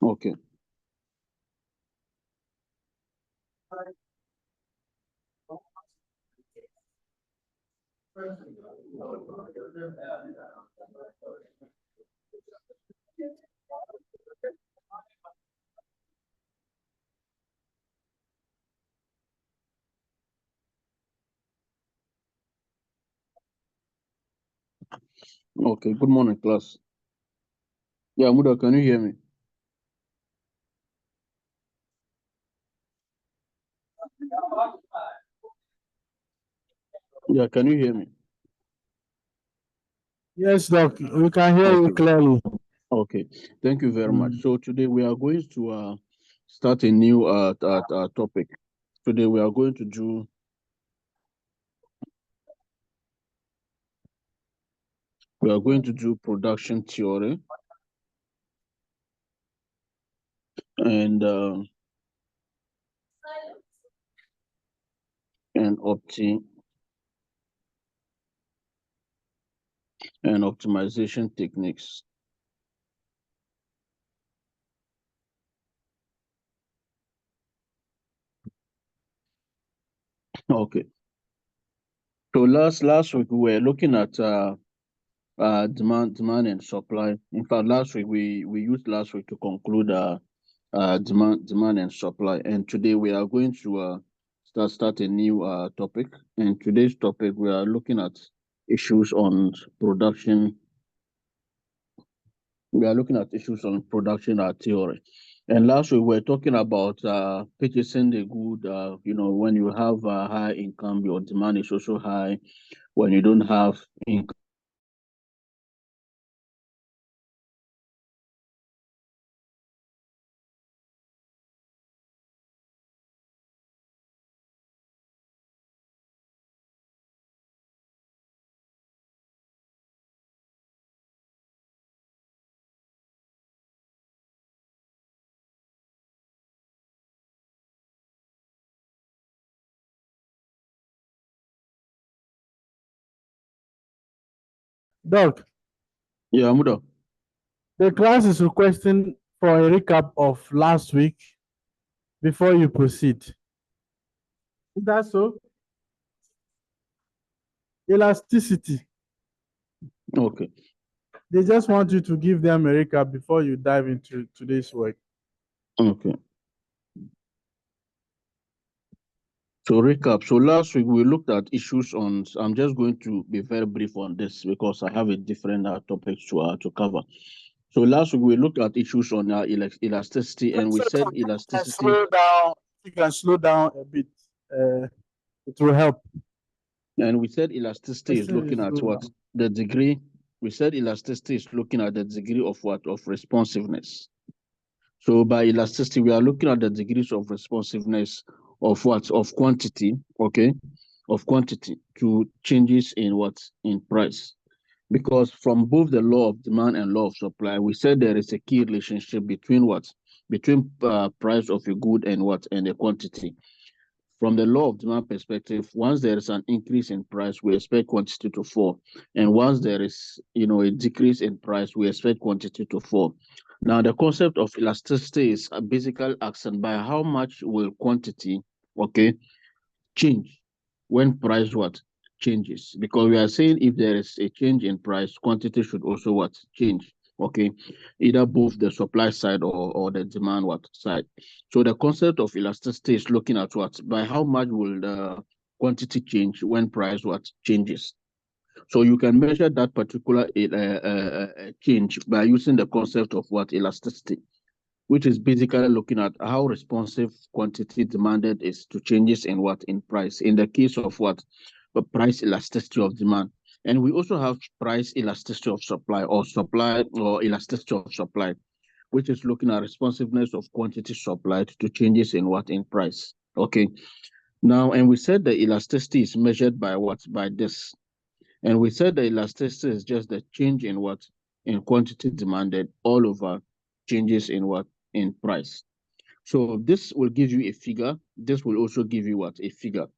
Okay. Okay. Good morning, class. Yeah, Muda, can you hear me? Yeah, can you hear me? Yes, Doc. We can hear you Okay. clearly. Okay. Thank you very much. So today we are going to start a new topic. Today we are going to do production theory and optimization techniques. Okay. So last week we were looking at demand and supply. In fact, last week we used last week to conclude demand and supply, and today we are going to start a new topic. And today's topic we are looking at issues on production. We are looking at issues on production theory. And last week we were talking about purchasing the good. When you have high income, your demand is also high. When you don't have income, Doc, yeah, Muda. the class is requesting for a recap of last week before you proceed. Is that so? Elasticity. Okay. They just want you to give them a recap before you dive into today's work. Okay. So recap. So last week we looked at issues on. I'm just going to be very brief on this because I have a different topics to cover. So last week we looked at issues on elasticity, and we said elasticity. Slow down. You can slow down a bit. It will help. And we said elasticity is looking at what the degree. We said elasticity is looking at the degree of what of responsiveness. So by elasticity, we are looking at the degrees of responsiveness of what of quantity. Okay, of quantity to changes in what in price. Because from both the law of demand and law of supply, we said there is a key relationship between price of a good and the quantity. From the law of demand perspective, once there is an increase in price, we expect quantity to fall, and once there is a decrease in price, we expect quantity to fall. Now, the concept of elasticity is basically asking by how much will quantity, change when price changes, because we are saying if there is a change in price, quantity should also change. Okay, either both the supply side or the demand side. So the concept of elasticity is looking at by how much will the quantity change when price changes. So you can measure that particular change by using the concept of elasticity, which is basically looking at how responsive quantity demanded is to changes in price. In the case of the price elasticity of demand. And we also have price elasticity of supply or elasticity of supply, which is looking at responsiveness of quantity supplied to changes in price. Okay. Now, and we said the elasticity is measured by by this. And we said the elasticity is just the change in quantity demanded all over changes in price. So this will give you a figure. This will also give you a figure.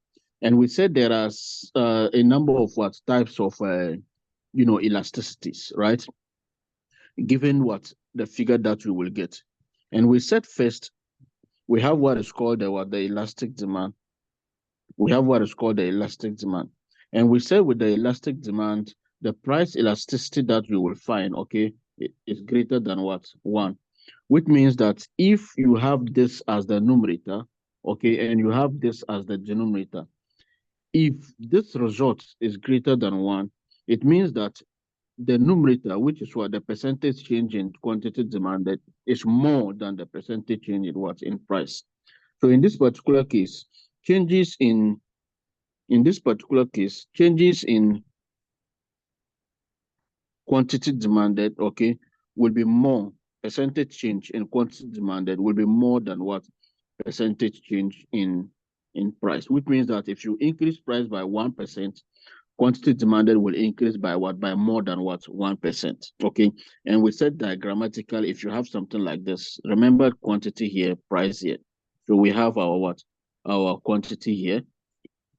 And we said there are a number of types of elasticities, right? Given the figure that we will get. And we said first, we have what is called the elastic demand. We have what is called the elastic demand. And we said with the elastic demand, the price elasticity that you will find, okay, is greater than what? 1. Which means that if you have this as the numerator, okay, and you have this as the denominator, if this result is greater than 1, it means that the numerator, which is what the percentage change in quantity demanded, is more than the percentage change in what? In price. So in this particular case, changes in this particular case, changes in quantity demanded, okay, will be more, percentage change in quantity demanded will be more than what? Percentage change in price, which means that if you increase price by 1%, quantity demanded will increase by what? By more than what? 1%. Okay. And we said diagrammatically, if you have something like this, remember quantity here, price here. So we have our what? Our quantity here,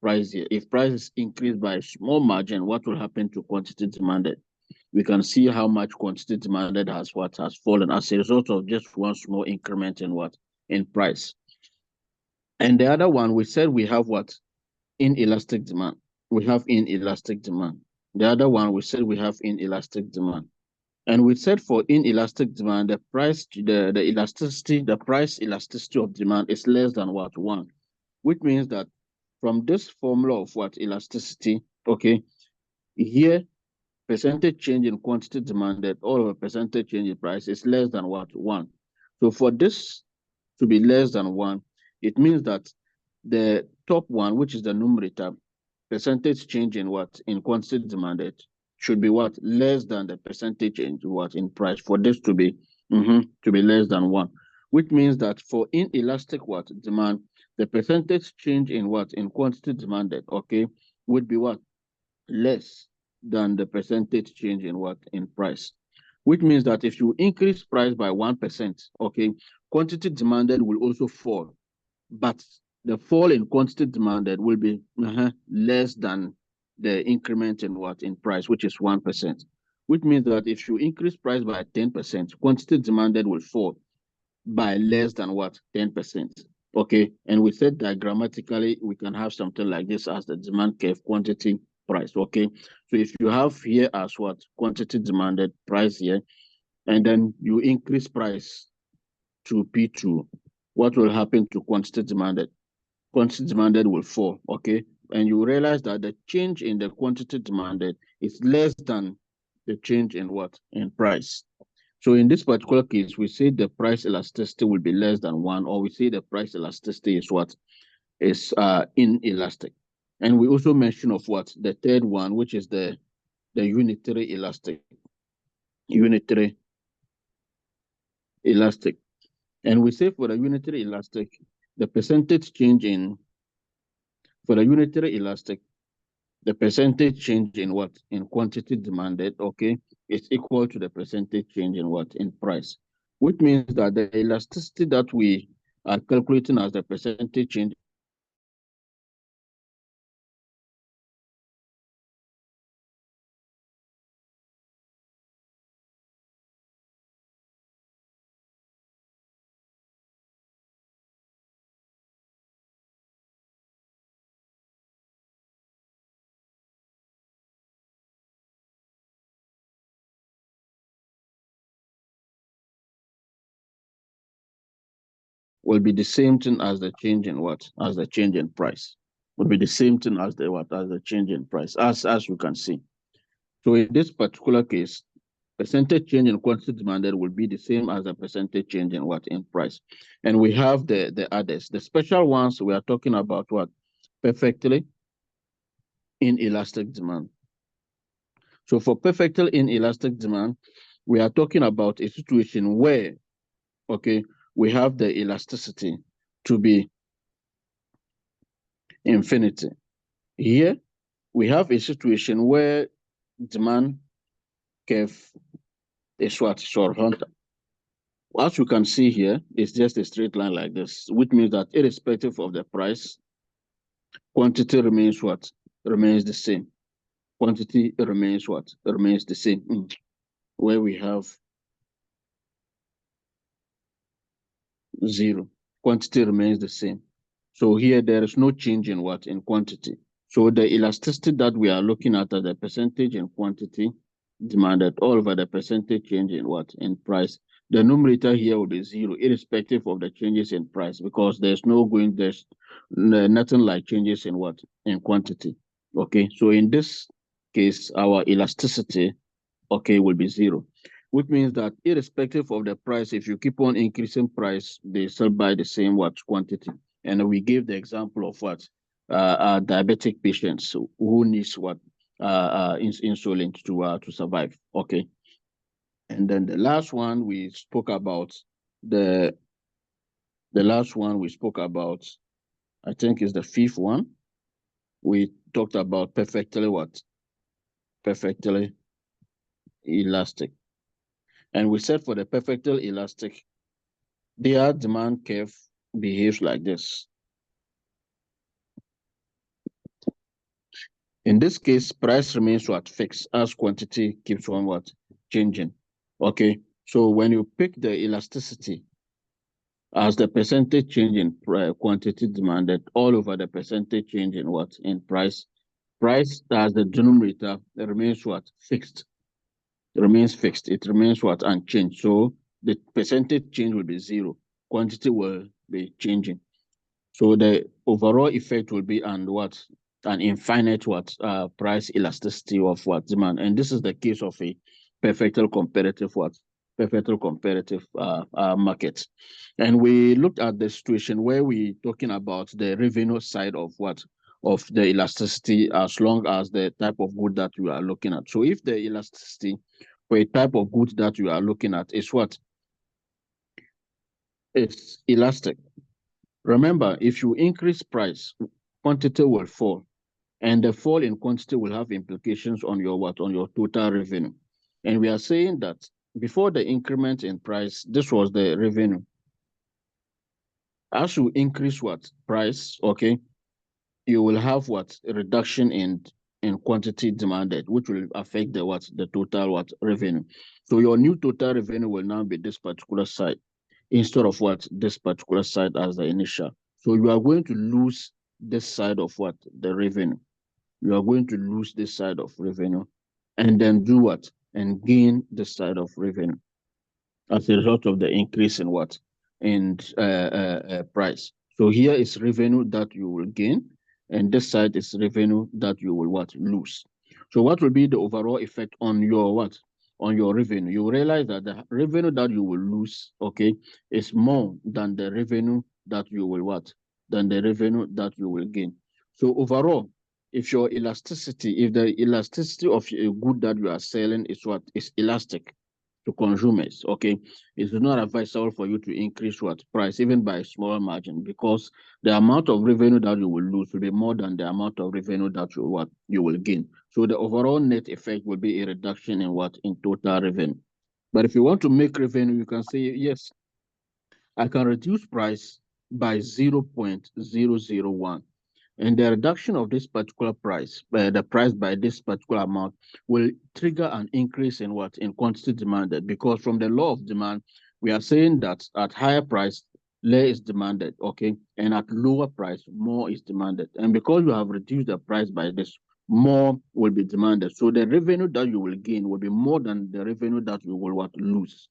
price here. If price is increased by a small margin, what will happen to quantity demanded? We can see how much quantity demanded has fallen as a result of just one small increment in what? In price. And the other one, we said we have what? Inelastic demand. We have inelastic demand. The other one, we said we have inelastic demand. And we said for inelastic demand, the price, the elasticity, the price elasticity of demand is less than what? 1. Which means that from this formula of what? Elasticity, okay, here, percentage change in quantity demanded or a percentage change in price is less than what? 1. So for this to be less than 1, it means that the top one, which is the numerator, percentage change in what? In quantity demanded, should be what? Less than the percentage change what? In price, for this to be less than 1. Which means that for inelastic what? Demand, the percentage change in what? In quantity demanded, okay, would be what? Less than the percentage change in what? In price. Which means that if you increase price by 1%, okay, quantity demanded will also fall, but the fall in quantity demanded will be less than the increment in what? In price, which is 1%. Which means that if you increase price by 10%, quantity demanded will fall by less than what? 10%. Okay, and we said diagrammatically, we can have something like this as the demand curve, quantity, price. Okay, so if you have here as what? Quantity demanded, price here, and then you increase price to P2, what will happen to quantity demanded? Quantity demanded will fall, okay? And you realize that the change in the quantity demanded is less than the change in what? In price. So in this particular case, we say the price elasticity will be less than 1, or we say the price elasticity is what? Is inelastic. And we also mention of what? The third one, which is the unitary elastic. Unitary elastic. And we say for the unitary elastic, the percentage change in, for the unitary elastic, the percentage change in what? In quantity demanded, okay, is equal to the percentage change in what? In price. Which means that the elasticity that we are calculating as the percentage change will be the same thing as the change in what? As the change in price. Will be the same thing as the what? As the change in price, as you can see. So in this particular case, percentage change in quantity demanded will be the same as the percentage change in what? In price. And we have the others. The special ones, we are talking about what? Perfectly inelastic demand. So for perfectly inelastic demand, we are talking about a situation where, okay, we have the elasticity to be infinity. Here, we have a situation where demand curve is what? Horizontal. As you can see here, it's just a straight line like this, which means that irrespective of the price, quantity remains what? Remains the same. Quantity remains what? Remains the same. Remains the same. Where we have 0. Quantity remains the same. So here there is no change in what? In quantity. So the elasticity that we are looking at the percentage in quantity demanded all over the percentage change in what? In price. The numerator here will be 0, irrespective of the changes in price, because there's nothing like changes in what? In quantity. Okay, so in this case, our elasticity, okay, will be 0, which means that irrespective of the price, if you keep on increasing price, they still buy the same what? Quantity. And we gave the example of what? Diabetic patients who needs what? Insulin to survive. Okay. And then the last one we spoke about, the last one we spoke about, I think is the 5th one. We talked about perfectly what? Perfectly elastic. And we said for the perfectly elastic, their demand curve behaves like this. In this case, price remains what? Fixed, as quantity keeps on what? Changing. Okay, so when you pick the elasticity as the percentage change in quantity demanded all over the percentage change in what? In price. Price as the denominator remains what? Fixed. It remains fixed. It remains what? Unchanged. So the percentage change will be 0. Quantity will be changing. So the overall effect will be an what? An infinite what? Price elasticity of what? Demand. And this is the case of a perfectly competitive what? Perfectly competitive market. And we looked at the situation where we talking about the revenue side of what? Of the elasticity, as long as the type of good that you are looking at. So if the elasticity for a type of good that you are looking at is what? It's elastic. Remember, if you increase price, quantity will fall, and the fall in quantity will have implications on your what? On your total revenue. And we are saying that before the increment in price, this was the revenue. As you increase what? Price, okay, you will have what? A reduction in quantity demanded, which will affect the what? The total what? Revenue. So your new total revenue will now be this particular side, instead of what? This particular side as the initial. So you are going to lose this side of what? The revenue. You are going to lose this side of revenue, and then do what? And gain this side of revenue as a result of the increase in what? In price. So here is revenue that you will gain, and this side is revenue that you will what? Lose. So what will be the overall effect on your what? On your revenue? You will realize that the revenue that you will lose, okay, is more than the revenue that you will what? Than the revenue that you will gain. So overall, if your elasticity, if the elasticity of a good that you are selling is what? Is elastic to consumers, okay, it's not advisable for you to increase what? Price, even by a small margin, because the amount of revenue that you will lose will be more than the amount of revenue that you what? You will gain. So the overall net effect will be a reduction in what? In total revenue. But if you want to make revenue, you can say, yes, I can reduce price by 0.001. And the reduction of this particular price, the price by this particular amount, will trigger an increase in what? In quantity demanded. Because from the law of demand, we are saying that at higher price, less is demanded, okay? And at lower price, more is demanded. And because you have reduced the price by this, more will be demanded. So the revenue that you will gain will be more than the revenue that you will what? Lose.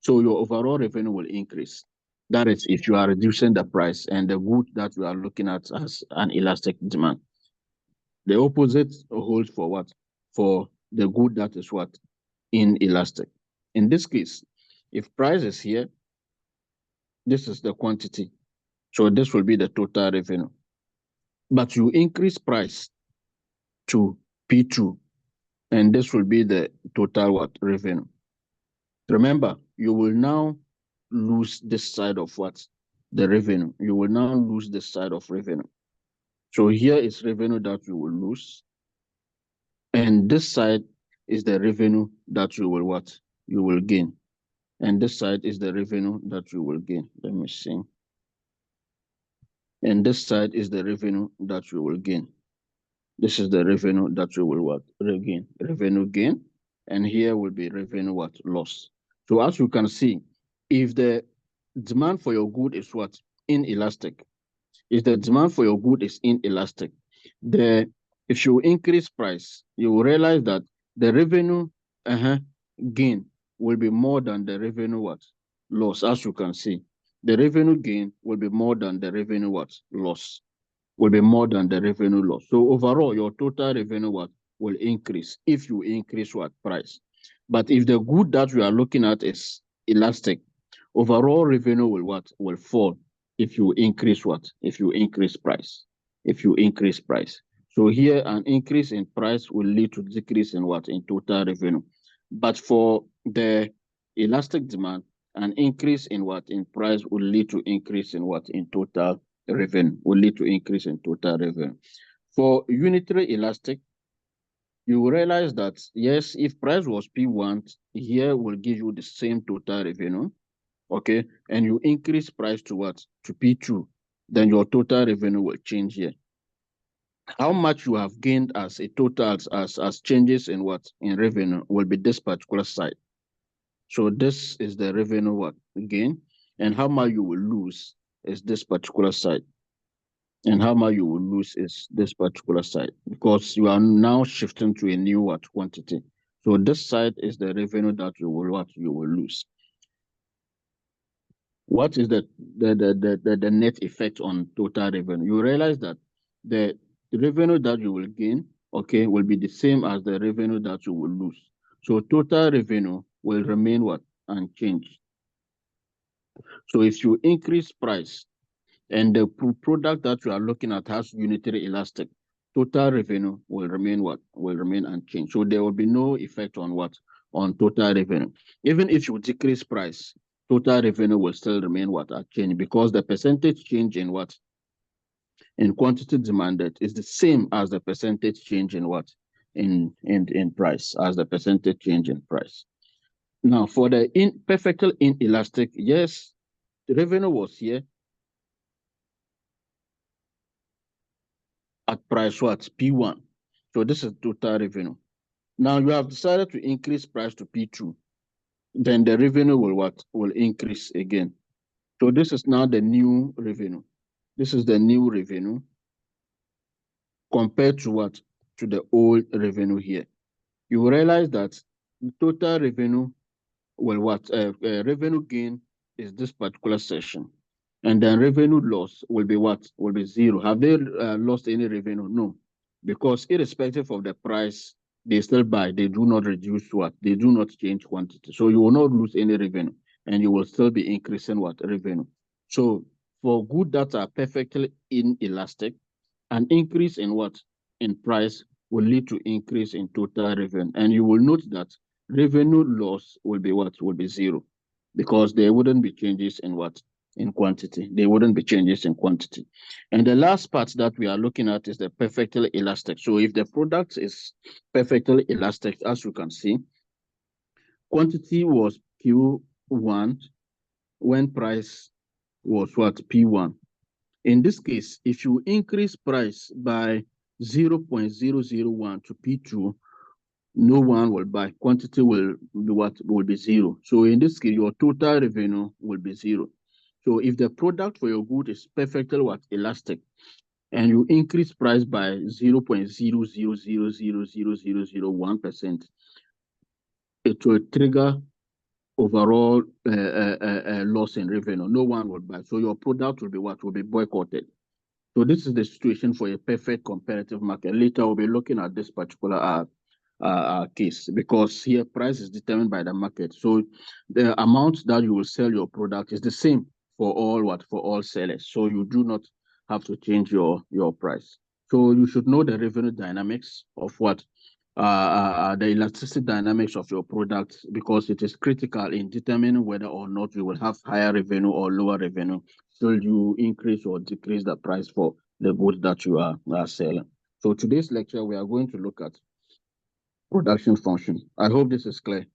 So your overall revenue will increase. That is if you are reducing the price and the good that you are looking at as an elastic demand. The opposite holds for what? For the good that is what? Inelastic. In this case, if price is here, this is the quantity. So this will be the total revenue. But you increase price to P2, and this will be the total what? Revenue. Remember, you will now lose this side of what? The revenue. You will now lose this side of revenue. So here is revenue that you will lose. And this side is the revenue that you will what? You will gain. And this side is the revenue that you will gain. Let me see. And this side is the revenue that you will gain. This is the revenue that you will what? Regain. Revenue gain. And here will be revenue what? Loss. So as you can see, if the demand for your good is what? Inelastic. If the demand for your good is inelastic, if you increase price, you will realize that the revenue gain will be more than the revenue what? Loss. As you can see, the revenue gain will be more than the revenue what? Loss. Will be more than the revenue loss. So overall, your total revenue what? Will increase if you increase what? Price. But if the good that we are looking at is elastic, overall revenue will what? Will fall if you increase what? If you increase price. If you increase price. So here an increase in price will lead to decrease in what? In total revenue. But for the elastic demand, an increase in what? In price will lead to increase in what? In total revenue, will lead to increase in total revenue. For unitary elastic, you will realize that yes, if price was P1, here will give you the same total revenue, okay? And you increase price to what? To P2, then your total revenue will change here. How much you have gained as a total, as changes in what? In revenue will be this particular side. So this is the revenue what? Gain, and how much you will lose is this particular side. And how much you will lose is this particular side, because you are now shifting to a new what? Quantity. So this side is the revenue that you will lose. What is the net effect on total revenue? You realize that the revenue that you will gain, okay, will be the same as the revenue that you will lose. So total revenue will remain what? Unchanged. So if you increase price and the product that you are looking at has unitary elastic, total revenue will remain what? Will remain unchanged. So there will be no effect on what? On total revenue. Even if you decrease price, total revenue will still remain what? Unchanged, because the percentage change in what? In quantity demanded is the same as the percentage change in what? In price, as the percentage change in price. Now for the perfectly inelastic, yes, the revenue was here at price what? P1. So this is total revenue. Now you have decided to increase price to P2. Then the revenue will what? Will increase again. So this is now the new revenue. This is the new revenue compared to what? To the old revenue here. You will realize that the total revenue will what? Revenue gain is this particular section. And then revenue loss will be what? Will be zero. Have they lost any revenue? No. Because irrespective of the price, they still buy. They do not reduce what? They do not change quantity. So you will not lose any revenue, and you will still be increasing what? Revenue. So for goods that are perfectly inelastic, an increase in what? In price will lead to increase in total revenue. And you will note that revenue loss will be what? Will be zero, because there wouldn't be changes in what? In quantity. There wouldn't be changes in quantity. And the last part that we are looking at is the perfectly elastic. So if the product is perfectly elastic, as you can see, quantity was Q1 when price was what? P1. In this case, if you increase price by 0.001 to P2, no one will buy. Quantity will be what? Will be zero. So in this case, your total revenue will be zero. So if the product for your good is perfectly what? Elastic, and you increase price by 0.0000001%, it will trigger overall loss in revenue. No one will buy. So your product will be what? Will be boycotted. So this is the situation for a perfect competitive market. Later, we'll be looking at this particular case, because here price is determined by the market. So the amount that you will sell your product is the same for all what? For all sellers. So you do not have to change your price. So you should know the revenue dynamics of what? The elasticity dynamics of your product, because it is critical in determining whether or not you will have higher revenue or lower revenue. So you increase or decrease the price for the goods that you are selling. So today's lecture, we are going to look at production function. I hope this is clear.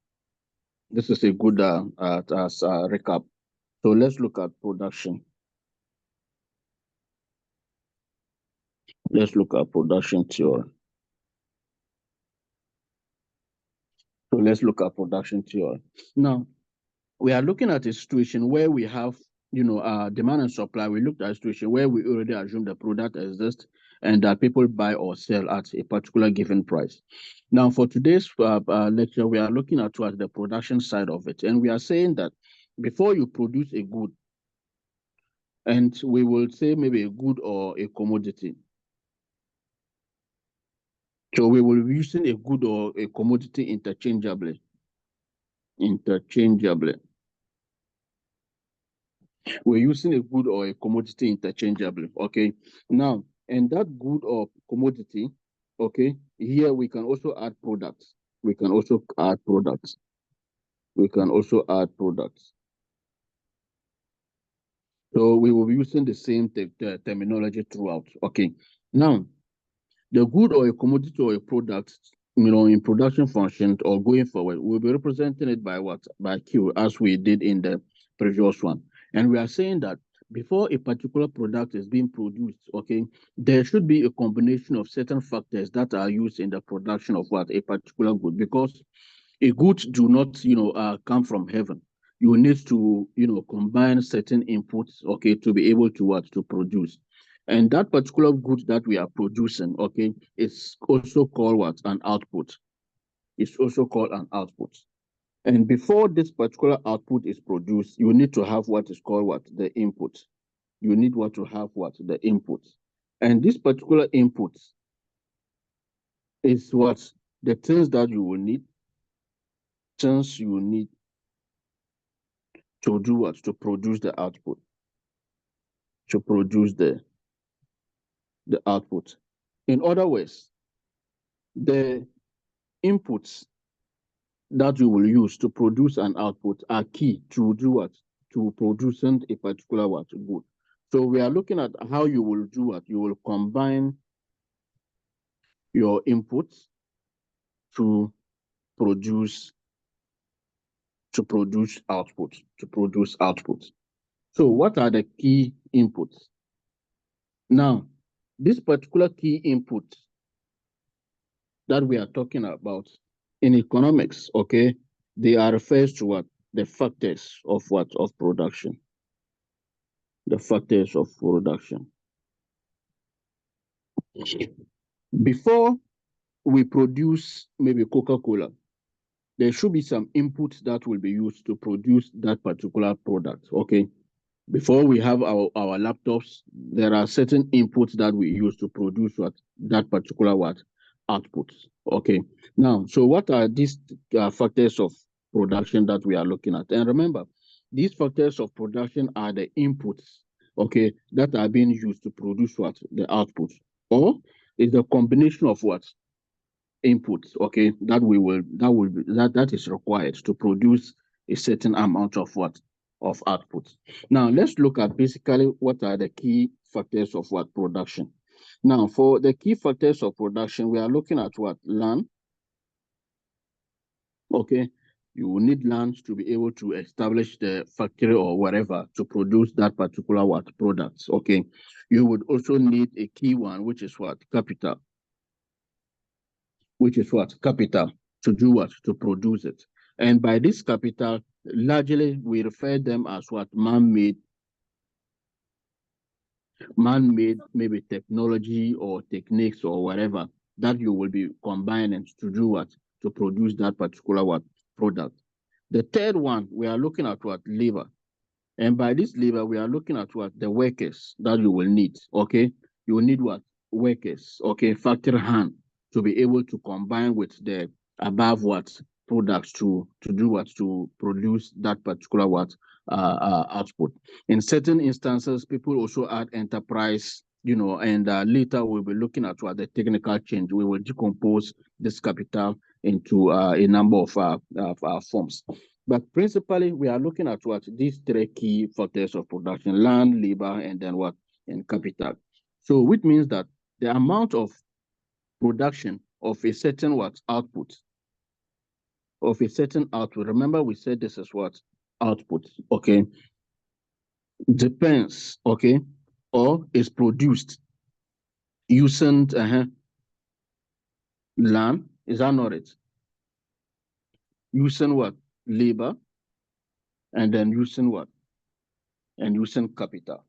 This is a good recap. So let's look at production. Let's look at production theory. So let's look at production theory. Now, we are looking at a situation where we have demand and supply, we looked at a situation where we already assume the product exists and that people buy or sell at a particular given price. Now, for today's lecture, we are looking at the production side of it, and we are saying that before you produce a good, and we will say maybe a good or a commodity. So we will be using a good or a commodity interchangeably. We're using a good or a commodity interchangeably. Okay. Now, and that good or commodity, okay, here we can also add products. We can also add products. So we will be using the same terminology throughout. Okay. Now, the good or a commodity or a product, in production functions or going forward, we'll be representing it by what? By Q, as we did in the previous one. And we are saying that before a particular product is being produced, okay, there should be a combination of certain factors that are used in the production of what? A particular good, because a good do not, come from heaven. You need to, combine certain inputs, okay, to be able to what? To produce. And that particular good that we are producing, okay, it's also called what? An output. It's also called an output. And before this particular output is produced, you need to have what is called what? The input. You need what to have what? The input. And this particular input is what? The things that you will need. Things you need to do what? To produce the output. To produce the output. In other words, the inputs that you will use to produce an output are key to do what? To producing a particular what? Good. So we are looking at how you will do what? You will combine your inputs to produce output. So what are the key inputs? Now, this particular key input that we are talking about in economics, okay, they are refers to what? The factors of what? Of production. The factors of production. Before we produce maybe Coca-Cola, there should be some inputs that will be used to produce that particular product, okay? Before we have our laptops, there are certain inputs that we use to produce what? That particular what? Outputs, okay? Now, so what are these factors of production that we are looking at? And remember, these factors of production are the inputs, okay, that are being used to produce what? The output. Or is the combination of what? Inputs, okay, that is required to produce a certain amount of what? Of output. Now let's look at basically what are the key factors of what? Production. Now for the key factors of production, we are looking at what? Land. Okay, you will need land to be able to establish the factory or whatever to produce that particular what? Products. Okay, you would also need a key one, which is what? Capital. Which is what? Capital, to do what? To produce it. And by this capital, largely we refer them as what? Man-made, maybe technology or techniques or whatever that you will be combining to do what? To produce that particular what? Product. The third one, we are looking at what? Labor. And by this labor, we are looking at what? The workers that you will need, okay? You will need what? Workers, okay? Factory hand, to be able to combine with the above what? Products to do what? To produce that particular what? Output. In certain instances, people also add enterprise, and later we'll be looking at what? The technical change. We will decompose this capital into a number of forms. But principally, we are looking at what? These three key factors of production: land, labor, and then what? And capital. So which means that the amount of production of a certain what? Output. Of a certain output. Remember, we said this is what? Output, okay? Depends, okay? Or is produced using land. Is that not it? Using what? Labor. And then using what? and using capital.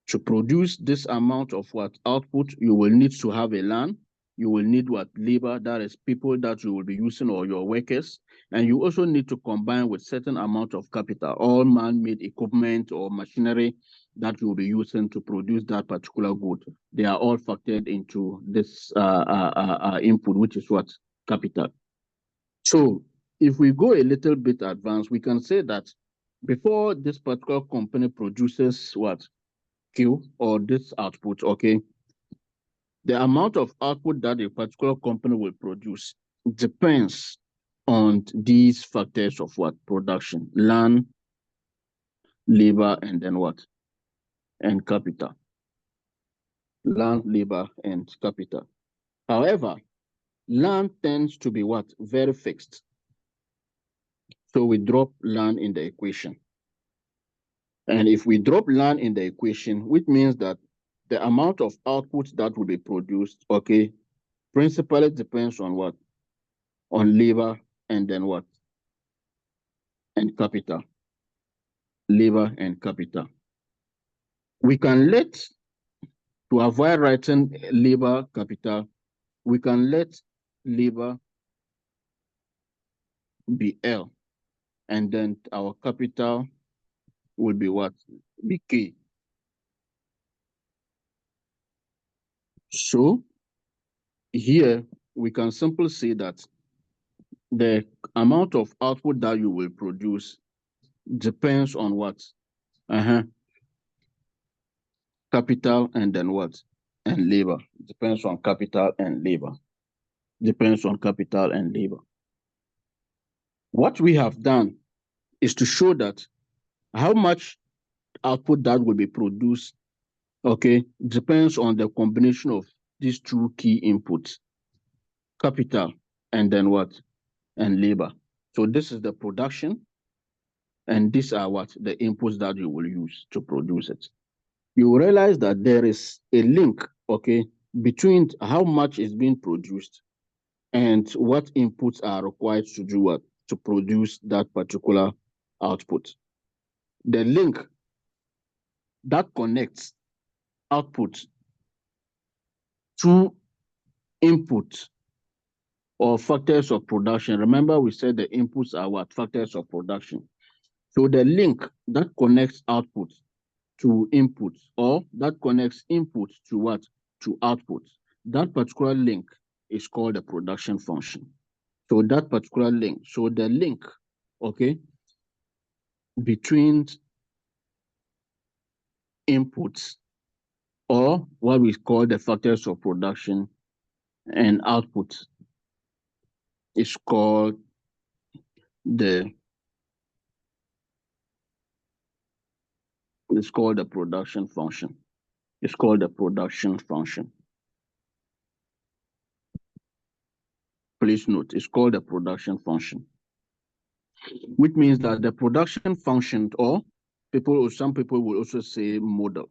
To produce this amount of what output, you will need to have a land. You will need what labor, that is people that you will be using, or your workers. And you also need to combine with certain amount of capital, all man-made equipment or machinery that you will be using to produce that particular good. They are all factored into this input, which is what? Capital. So if we go a little bit advanced, we can say that before this particular company produces what? Q, or this output, okay? The amount of output that a particular company will produce depends on these factors of what? Production, land, labor, and then what? And capital. Land, labor, and capital. However, land tends to be what? Very fixed. So we drop land in the equation. And if we drop land in the equation, which means that the amount of output that will be produced, okay, principally depends on what? On labor, and then what? And capital. Labor and capital. We can let, to avoid writing labor, capital, we can let labor be L, and then our capital will be what? Be K. So here we can simply say that the amount of output that you will produce depends on what? Capital, and then what? And labor. Depends on capital and labor. Depends on capital and labor. What we have done is to show that how much output that will be produced, okay, depends on the combination of these two key inputs, capital, and then what? And labor. So this is the production, and these are what? The inputs that you will use to produce it. You will realize that there is a link, okay, between how much is being produced and what inputs are required to do what? To produce that particular output. The link that connects output to input or factors of production. Remember, we said the inputs are what? Factors of production. So the link that connects output to input, or that connects input to what? To output. That particular link is called the production function. So that particular link, so the link, okay, between inputs, or what we call the factors of production, and output is called the production function. It's called the production function. Please note, it's called the production function, which means that the production function, or some people will also say model.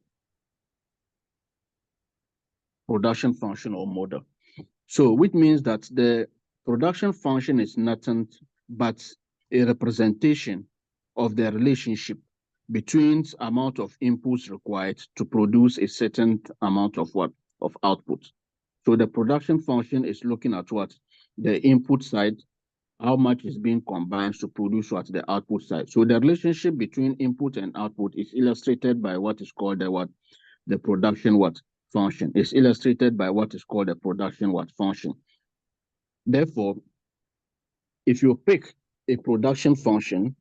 Production function or model. So which means that the production function is nothing but a representation of the relationship between amount of inputs required to produce a certain amount of what? Of output. So the production function is looking at what? The input side, how much is being combined to produce what? The output side. So the relationship between input and output is illustrated by what is called the what? The production what? Function. Is illustrated by what is called the production what? Function. Therefore, if you pick a production function,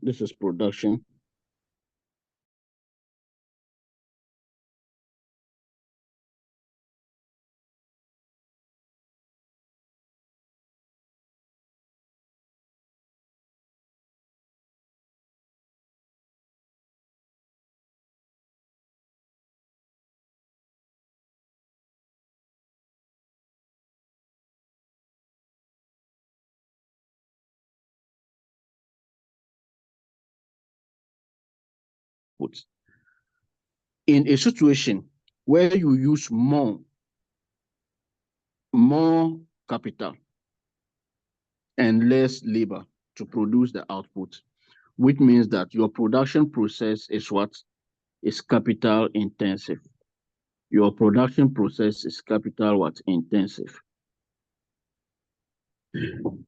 this is production. In a situation where you use more capital, and less labor to produce the output, which means that your production process is what? Is capital intensive. Your production process is capital what? Intensive.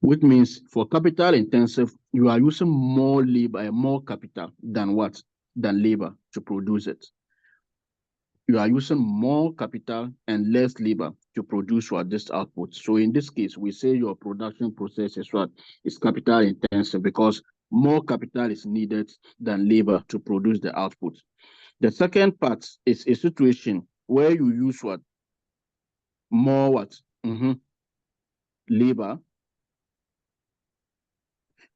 Which means for capital intensive, you are using more labor and more capital than what? Than labor to produce it. You are using more capital and less labor to produce what? This output. So in this case, we say your production process is what? Is capital intensive because more capital is needed than labor to produce the output. The second part is a situation where you use what? More what? Labor,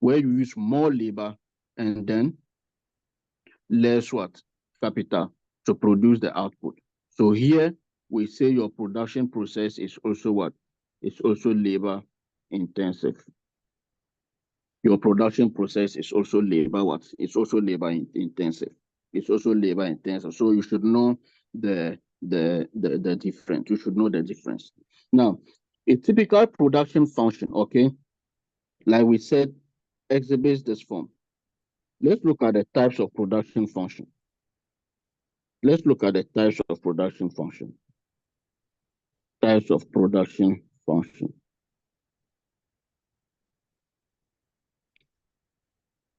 where you use more labor and then less what? Capital to produce the output. So here we say your production process is also what? It's also labor intensive. Your production process is also labor what? It's also labor intensive. It's also labor intensive. So you should know the difference. You should know the difference. Now, a typical production function, okay, like we said, exhibits this form. Let's look at the types of production function. Let's look at the types of production function. Types of production function.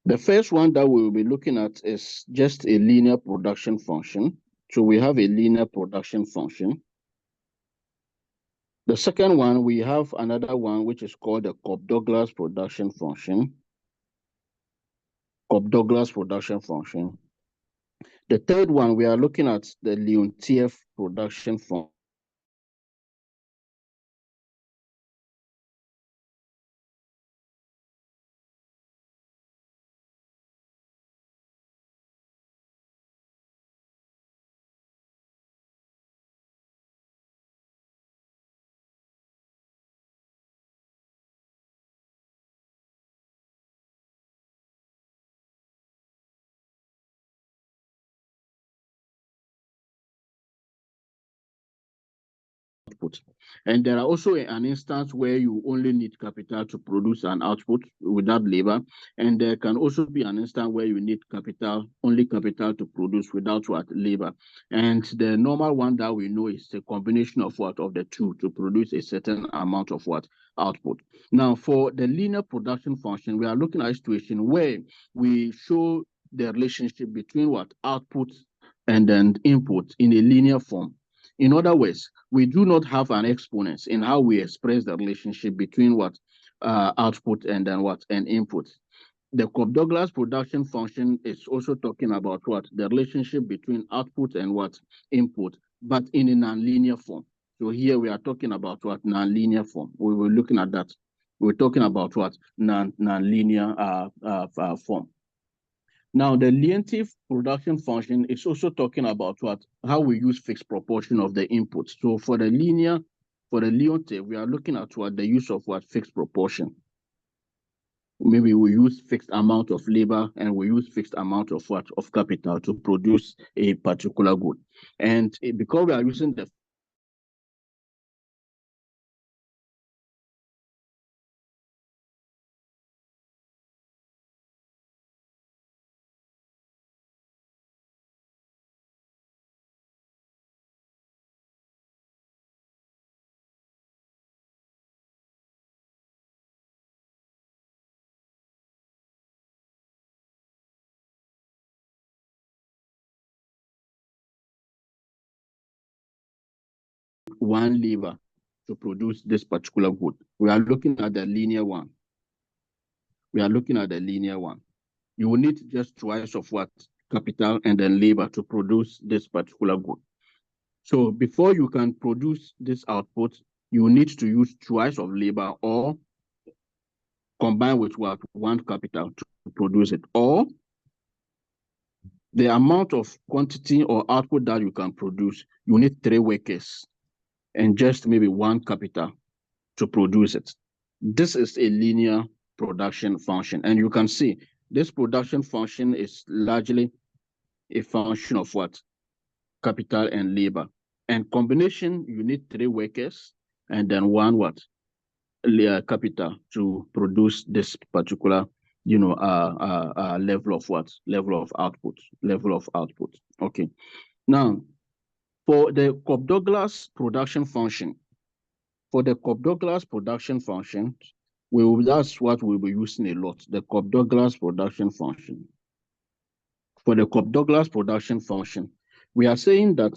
The first one that we will be looking at is just a linear production function. So we have a linear production function. The second one, we have another one which is called the Cobb-Douglas production function. Cobb-Douglas production function. The third one, we are looking at the Leontief production function. Output. And there are also an instance where you only need capital to produce an output without labor. And there can also be an instance where you need capital, only capital to produce without what? Labor. And the normal one that we know is a combination of what? Of the two to produce a certain amount of what? Output. Now, for the linear production function, we are looking at a situation where we show the relationship between what? Output and then input in a linear form. In other words, we do not have an exponent in how we express the relationship between what? Output and then what? And input. The Cobb-Douglas production function is also talking about what? The relationship between output and what? Input, but in a nonlinear form. So here we are talking about what? Nonlinear form. We were looking at that. We're talking about what? Nonlinear form. Now, the Leontief production function is also talking about what? How we use fixed proportion of the input. So for the Leontief, we are looking at what? The use of what? Fixed proportion. Maybe we use fixed amount of labor and we use fixed amount of what? Of capital to produce a particular good. And because we are using the one lever to produce this particular good. We are looking at the linear one. We are looking at the linear one. You will need just twice of what? Capital and then labor to produce this particular good. So before you can produce this output, you need to use twice of labor or combine with what? One capital to produce it. Or the amount of quantity or output that you can produce, you need 3 workers and just maybe one capital to produce it. This is a linear production function. And you can see this production function is largely a function of what? Capital and labor. And combination, you need 3 workers and then one what? capital to produce this particular, level of what? Level of output. Okay. Now, for the Cobb-Douglas production function, that's what we'll be using a lot, the Cobb-Douglas production function. For the Cobb-Douglas production function, we are saying that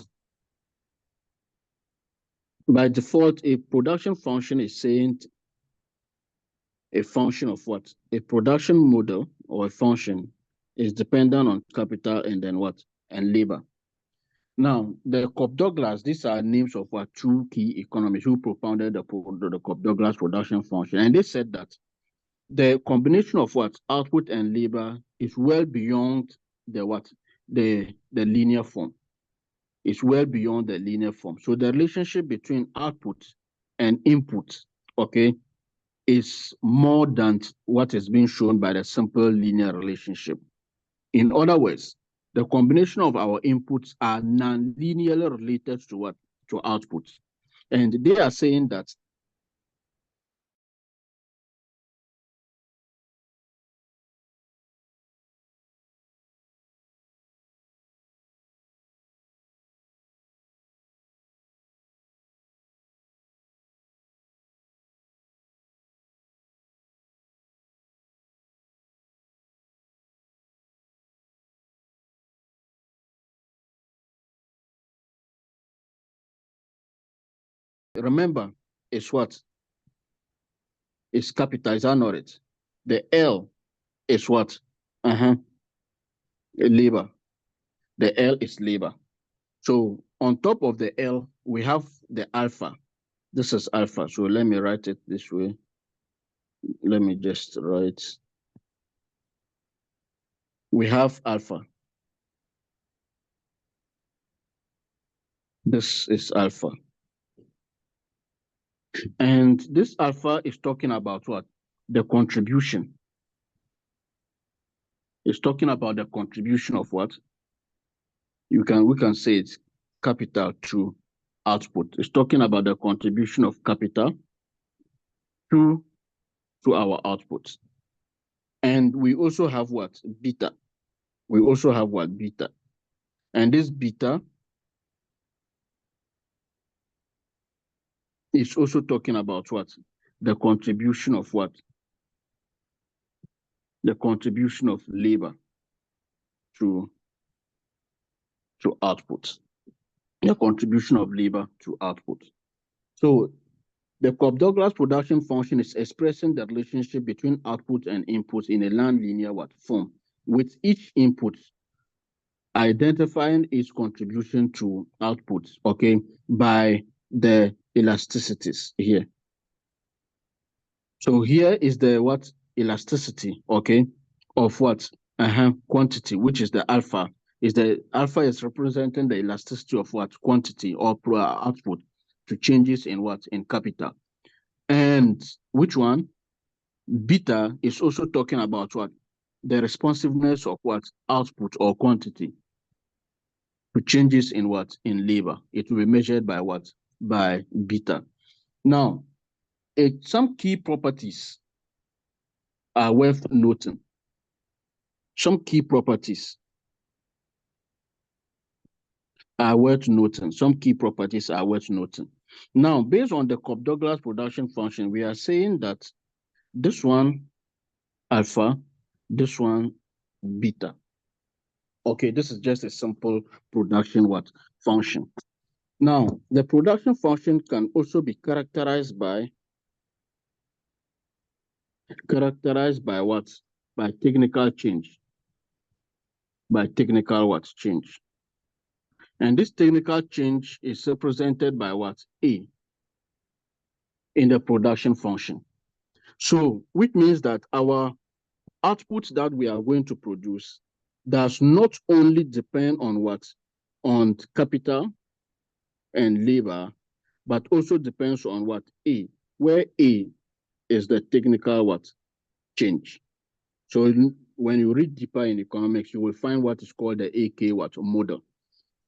by default, a production function is saying a function of what? A production model or a function is dependent on capital and then what? And labor. Now, the Cobb-Douglas, these are names of what? Two key economists who propounded the Cobb-Douglas production function. And they said that the combination of what? Output and labor is well beyond the what? The linear form. It's well beyond the linear form. So the relationship between output and input, okay, is more than what is being shown by the simple linear relationship. In other words, the combination of our inputs are non-linearly related to what? To outputs. And they are saying that remember, it's what? It's capital, is that not it? The L is what? Labor. The L is labor. So on top of the L, we have the alpha. This is alpha. So let me write it this way. Let me just write. We have alpha. This is alpha. And this alpha is talking about what? The contribution. It's talking about the contribution of what? We can say it's capital to output. It's talking about the contribution of capital to our output. And we also have what? Beta. We also have what? Beta. And this beta is also talking about what? The contribution of what? The contribution of labor to output. The contribution of labor to output. So the Cobb-Douglas production function is expressing the relationship between output and input in a non-linear form, with each input identifying its contribution to output, okay, by the elasticities here. So here is the what? Elasticity, okay, of what? Quantity, which is the alpha. The alpha is representing the elasticity of what? Quantity or output to changes in what? In capital. And which one? Beta is also talking about what? The responsiveness of what? Output or quantity to changes in what? In labor. It will be measured by what? By beta. Now, some key properties are worth noting. Some key properties are worth noting. Now, based on the Cobb-Douglas production function, we are saying that this one alpha, this one beta. Okay, this is just a simple production function. Now, the production function can also be characterized by what? By technical change. By technical change. And this technical change is represented by what? A in the production function. So, which means that our output that we are going to produce does not only depend on what? On capital and labor, but also depends on what? A, where A is the technical change. So when you read deeper in economics, you will find what is called the AK model.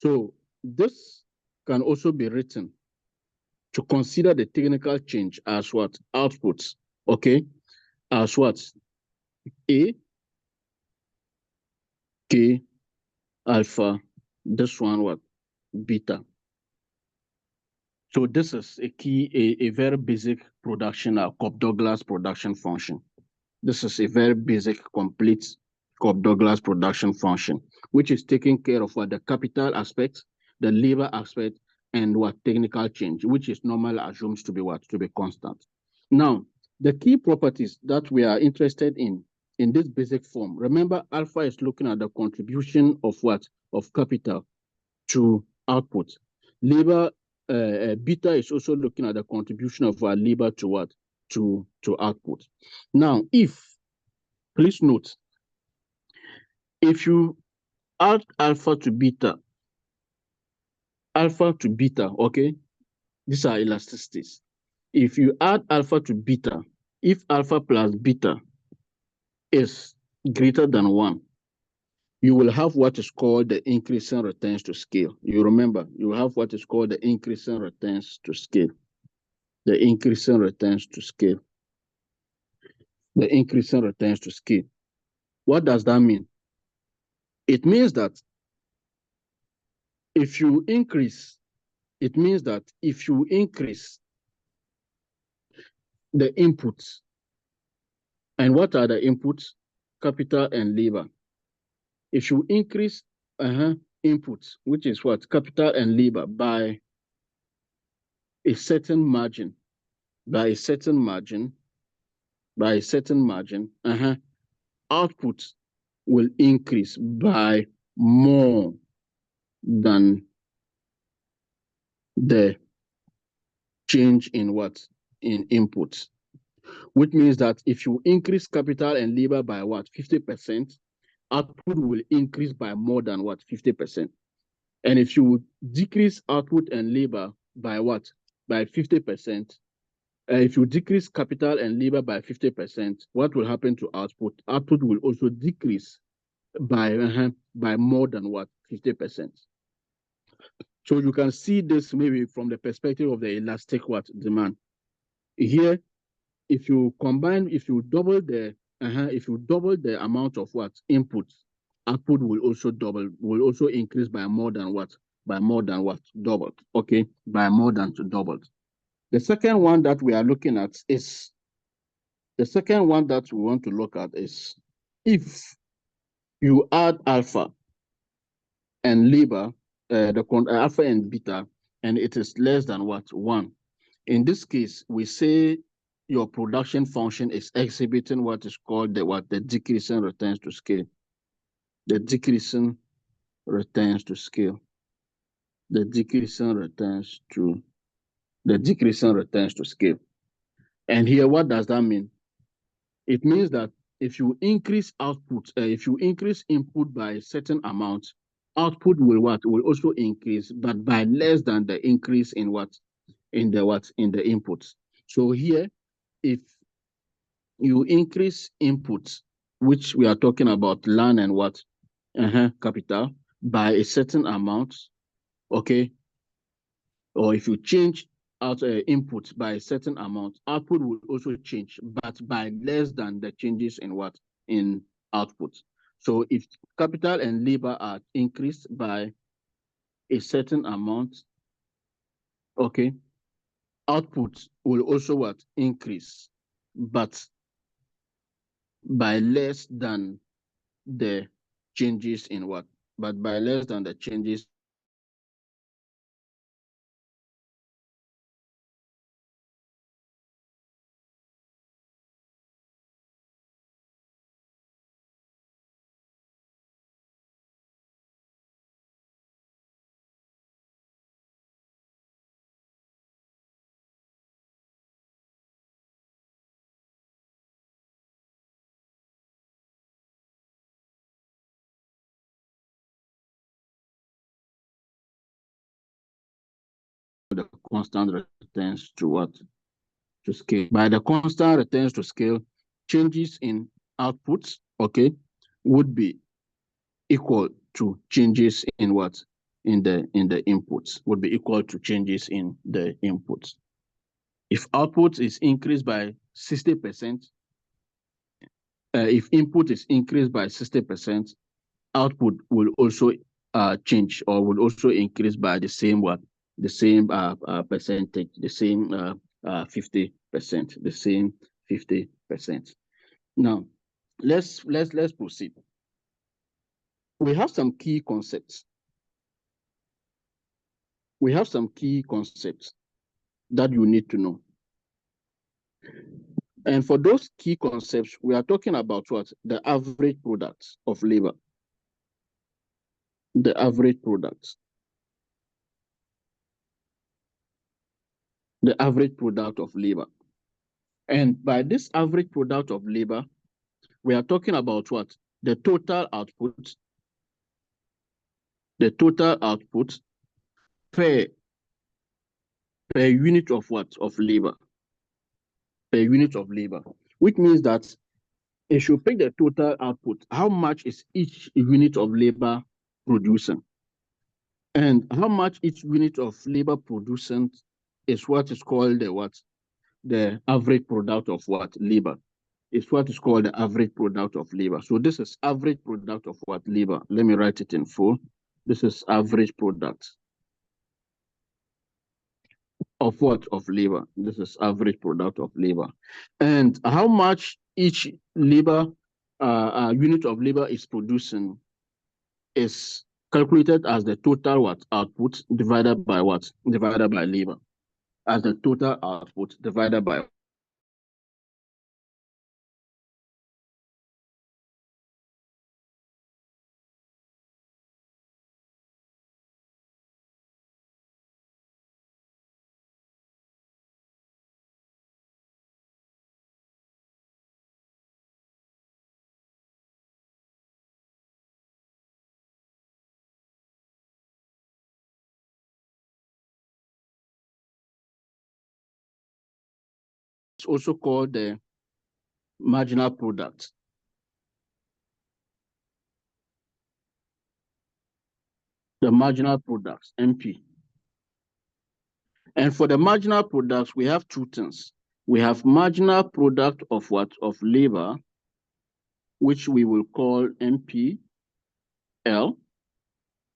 So this can also be written to consider the technical change as what? Outputs, okay? As what? A, K, alpha, this one what? Beta. So this is a very basic production, Cobb-Douglas production function. This is a very basic, complete Cobb-Douglas production function, which is taking care of what the capital aspect, the labor aspect, and what technical change, which is normally assumed to be what? To be constant. Now, the key properties that we are interested in this basic form, remember alpha is looking at the contribution of what? Of capital to output. Labor, beta is also looking at the contribution of our labor to what? To output. Now, please note, if you add alpha to beta, okay, these are elasticities. If you add alpha to beta, if alpha plus beta is greater than 1, you will have what is called the increasing returns to scale. You remember, you have what is called the increasing returns to scale. The increasing returns to scale. The increasing returns to scale. What does that mean? It means that if you increase, the inputs, and what are the inputs? Capital and labor. If you increase inputs, which is what? Capital and labor, by a certain margin, output will increase by more than the change in what? In inputs. Which means that if you increase capital and labor by what? 50%, output will increase by more than what? 50%. And if you decrease output and labor by what? By 50%, if you decrease capital and labor by 50%, what will happen to output? Output will also decrease by more than what? 50%. So you can see this maybe from the perspective of the elastic what? Demand. Here, if you double the amount of what? Input, output will also increase by more than what? By more than what? Doubled. Okay, by more than doubled. The second one that we are looking at is, if you add alpha and labor, alpha and beta, and it is less than what? 1. In this case, we say your production function is exhibiting what is called the decreasing returns to scale. The decreasing returns to scale. The decreasing returns to scale. And here, what does that mean? It means that if you increase output, if you increase input by a certain amount, output will also increase, but by less than the increase in what? In the inputs. So here, if you increase inputs, which we are talking about land and what? Capital, by a certain amount, okay? Or if you change out inputs by a certain amount, output will also change, but by less than the changes in what? In output. So if capital and labor are increased by a certain amount, okay, output will also what? Increase, but by less than the changes in what? But by less than the changes the constant returns to what? To scale. By the constant returns to scale, changes in outputs, okay, would be equal to changes in what? In the inputs, would be equal to changes in the inputs. If output is increased by 60%, if input is increased by 60%, output will also change or will also increase by the same percentage, the same 50%, the same 50%. Now, let's proceed. We have some key concepts. We have some key concepts that you need to know. And for those key concepts, we are talking about what? The average product of labor. The average product. The average product of labor. And by this average product of labor, we are talking about what? The total output. The total output per unit of what? Of labor. Per unit of labor. Which means that it should pick the total output. How much is each unit of labor producing? And how much each unit of labor producing is what is called the what? The average product of what? Labor. It's what is called the average product of labor. So this is average product of what? Labor. Let me write it in full. This is average product of what? Of labor. This is average product of labor. And how much each labor unit of labor is producing is calculated as the total what? Output divided by what? Divided by labor. As the total output divided by it's also called the marginal product. The marginal products, MP. And for the marginal products, we have two things. We have marginal product of what? Of labor, which we will call MPL.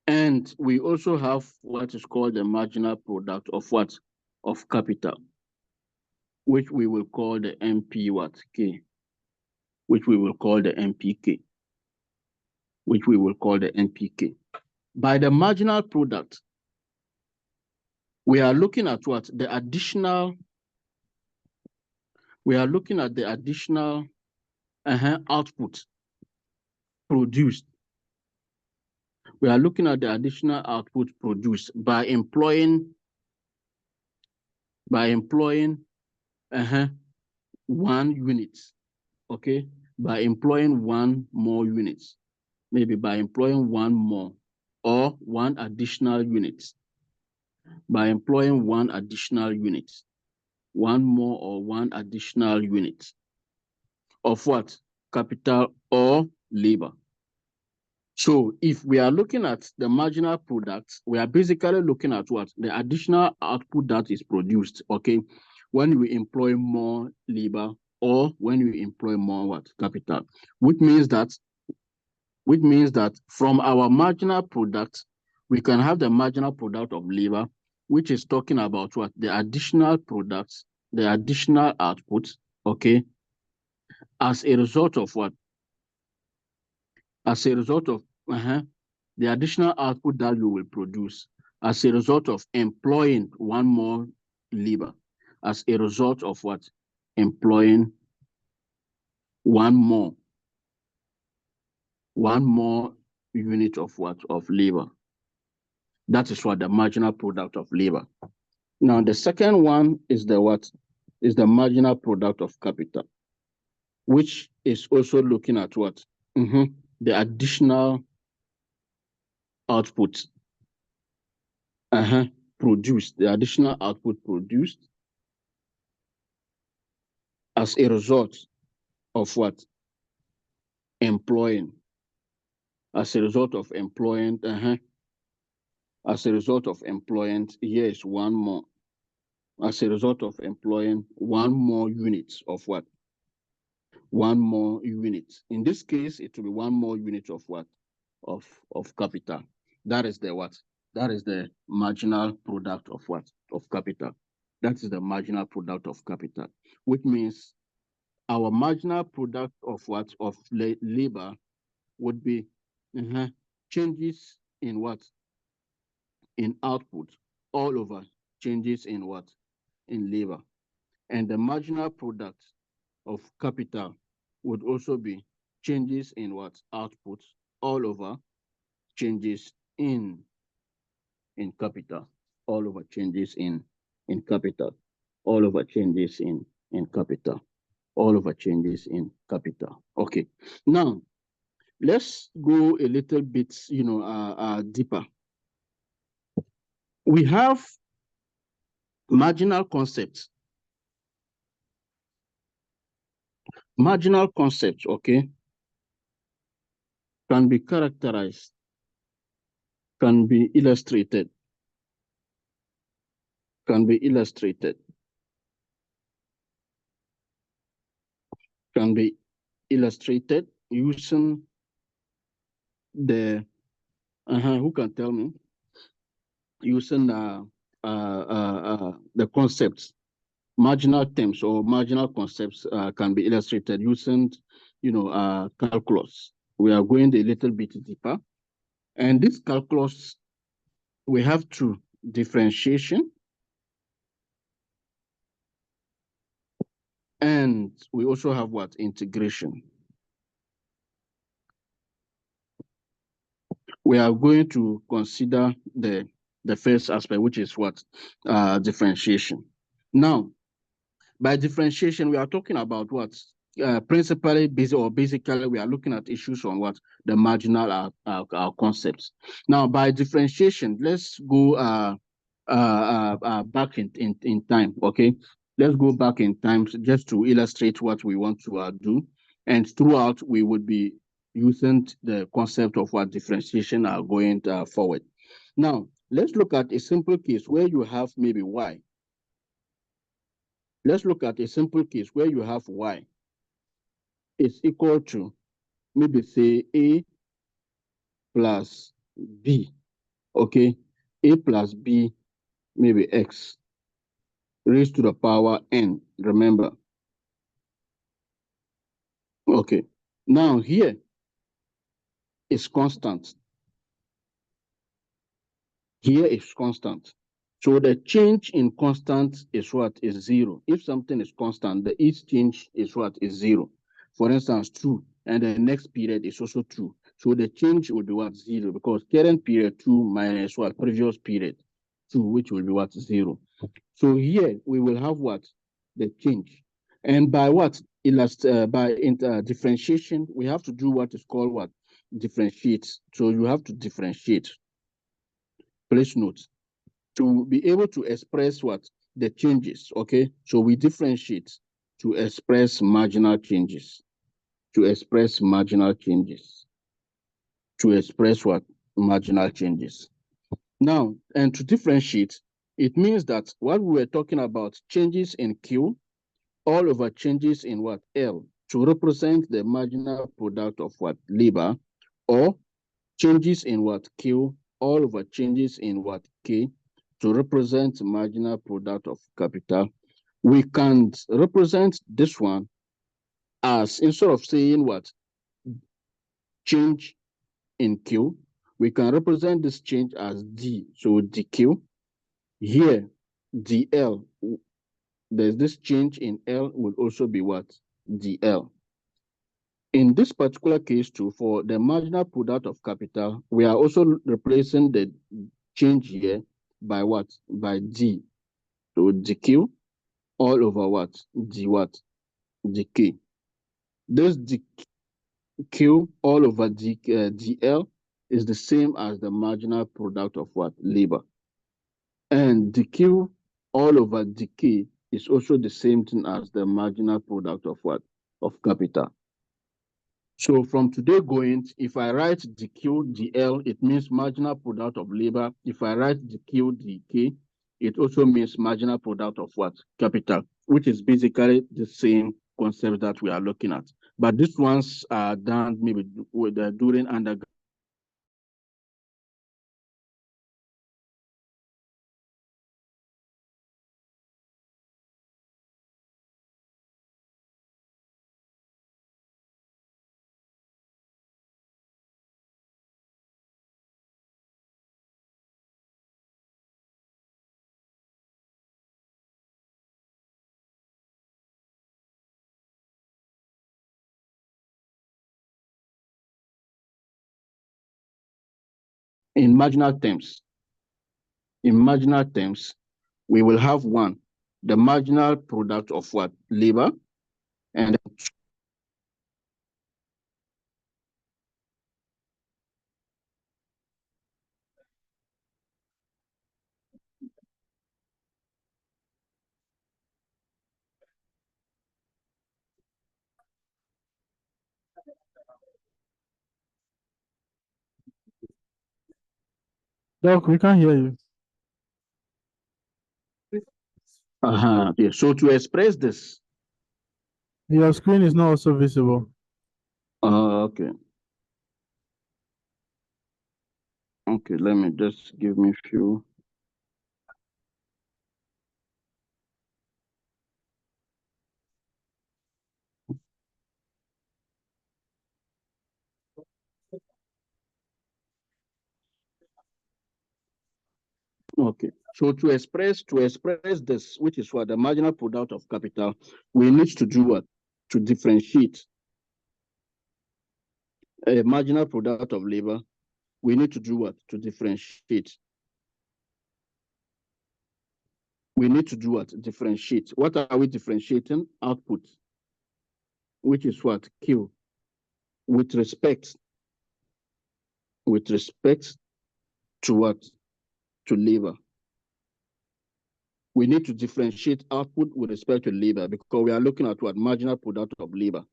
And we also have what is called the marginal product of what? Of capital, which we will call the MP what? K. Which we will call the MPK. Which we will call the NPK. By the marginal product, we are looking at what? The additional, we are looking at the additional output produced. We are looking at the additional output produced by employing 1 unit, okay? By employing 1 more unit, maybe by employing 1 more or 1 additional unit. By employing 1 additional unit, 1 more or 1 additional unit of what? Capital or labor. So if we are looking at the marginal product, we are basically looking at what? The additional output that is produced, okay? When we employ more labor or when we employ more what? Capital. Which means that from our marginal product, we can have the marginal product of labor, which is talking about what? The additional products, the additional output, okay? As a result of what? As a result of the additional output that we will produce as a result of employing 1 more labor, as a result of what? Employing 1 more unit of what? Of labor. That is what? The marginal product of labor. Now, the second one is the what? Is the marginal product of capital, which is also looking at what? The additional output produced, the additional output produced as a result of what? Employing. As a result of employing, as a result of employing, here is 1 more. as a result of employing one more unit of what? One more unit. In this case, it will be one more unit of what? Of capital. That is the what? That is the marginal product of what? Of capital. That is the marginal product of capital, which means our marginal product of what? Of labor would be changes in what? In output, all over changes in what? In labor. And the marginal product of capital would also be changes in what? Output, all over changes in capital, all over changes in capital, all over changes in capital, all over changes in capital. Okay, now let's go a little bit, deeper. We have marginal concepts. Marginal concepts, okay, can be characterized, can be illustrated, can be illustrated, can be illustrated using the, who can tell me? Using the concepts, marginal terms or marginal concepts can be illustrated using, calculus. We are going a little bit deeper. And this calculus, we have two: differentiation, and we also have what? Integration. We are going to consider the first aspect, which is what? Differentiation. Now, by differentiation, we are talking about what? Principally, basically, we are looking at issues on what? The marginal concepts. Now, by differentiation, let's go back in time, okay? Let's go back in time just to illustrate what we want to do. And throughout, we would be using the concept of what differentiation are going forward. Now, let's look at a simple case where you have maybe y. Let's look at a simple case where you have y is equal to maybe say a plus b, okay? A plus b, maybe x raised to the power n, remember. Okay, now here is constant. Here is constant. So the change in constant is what? Is zero. If something is constant, the each change is what? Is zero. For instance, 2, and the next period is also 2. So the change will be what? 0, because current period 2 minus what? Previous period 2, which will be what? 0. So here we will have what? The change. And by what? Differentiation, we have to do what is called what? Differentiate. So you have to differentiate. Please note, to be able to express what? The changes, okay? So we differentiate to express marginal changes. To express marginal changes. To express what? Marginal changes. Now, and to differentiate, it means that what we were talking about, changes in Q, all over changes in what? L, to represent the marginal product of what? Labor, or changes in what? Q, all over changes in what? K, to represent marginal product of capital. We can represent this one as, instead of saying what? Change in Q, we can represent this change as D, so dQ. Here, dL, there's this change in L will also be what? dL. In this particular case too, for the marginal product of capital, we are also replacing the change here by what? By D. So dQ all over what? D what? dK. This dQ all over dL is the same as the marginal product of what? Labor. And dQ all over dK is also the same thing as the marginal product of what? Of capital. So from today going, if I write dQ dL, it means marginal product of labor. If I write dQ dK, it also means marginal product of what? Capital, which is basically the same concept that we are looking at. But these ones are done maybe with during undergrad. In marginal terms, we will have one, the marginal product of what? Labor, and Doc, we can't hear you. yeah. So to express this, Your screen is not also visible. okay. Okay, let me just give me a few. Okay. So to express this, which is what the marginal product of capital, we need to do what? To differentiate a marginal product of labor. We need to do what? To differentiate. We need to do what? Differentiate. What are we differentiating? Output, which is what? Q. With respect to what? To labor. We need to differentiate output with respect to labor because we are looking at what? Marginal product of labor.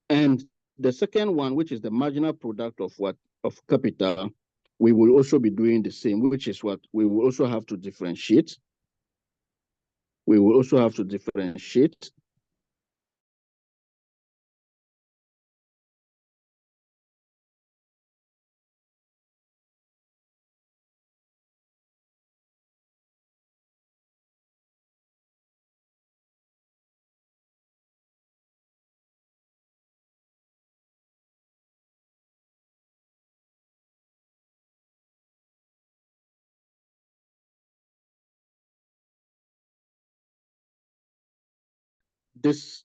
And the second one, which is the marginal product of what? Of capital, we will also be doing the same, which is what? We will also have to differentiate. We will also have to differentiate. This,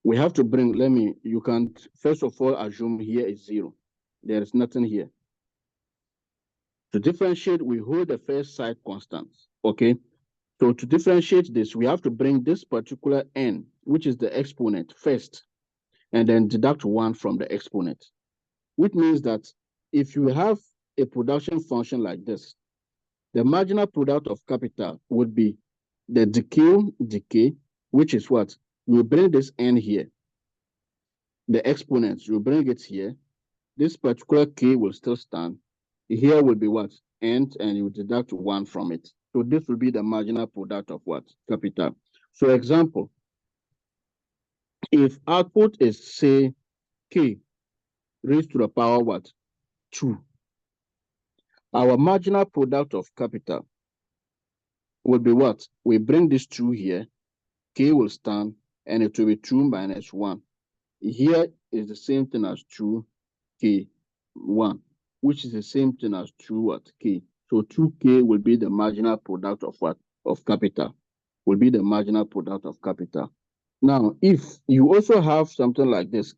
we have to bring, you can first of all assume here is 0. There is nothing here. To differentiate, we hold the first side constant, okay? So to differentiate this, we have to bring this particular n, which is the exponent, first, and then deduct 1 from the exponent, which means that if you have a production function like this, the marginal product of capital would be the decay, which is what? You bring this n here. The exponents, you bring it here. This particular k will still stand. Here will be what? N, and you deduct 1 from it. So this will be the marginal product of what? Capital. So example, if output is, say, k raised to the power what? 2. Our marginal product of capital will be what? We bring this 2 here, k will stand, and it will be 2 minus 1. Here is the same thing as 2k1, which is the same thing as 2 what? K. So 2k will be the marginal product of what? Of capital. Will be the marginal product of capital. Now, if you also have something like this,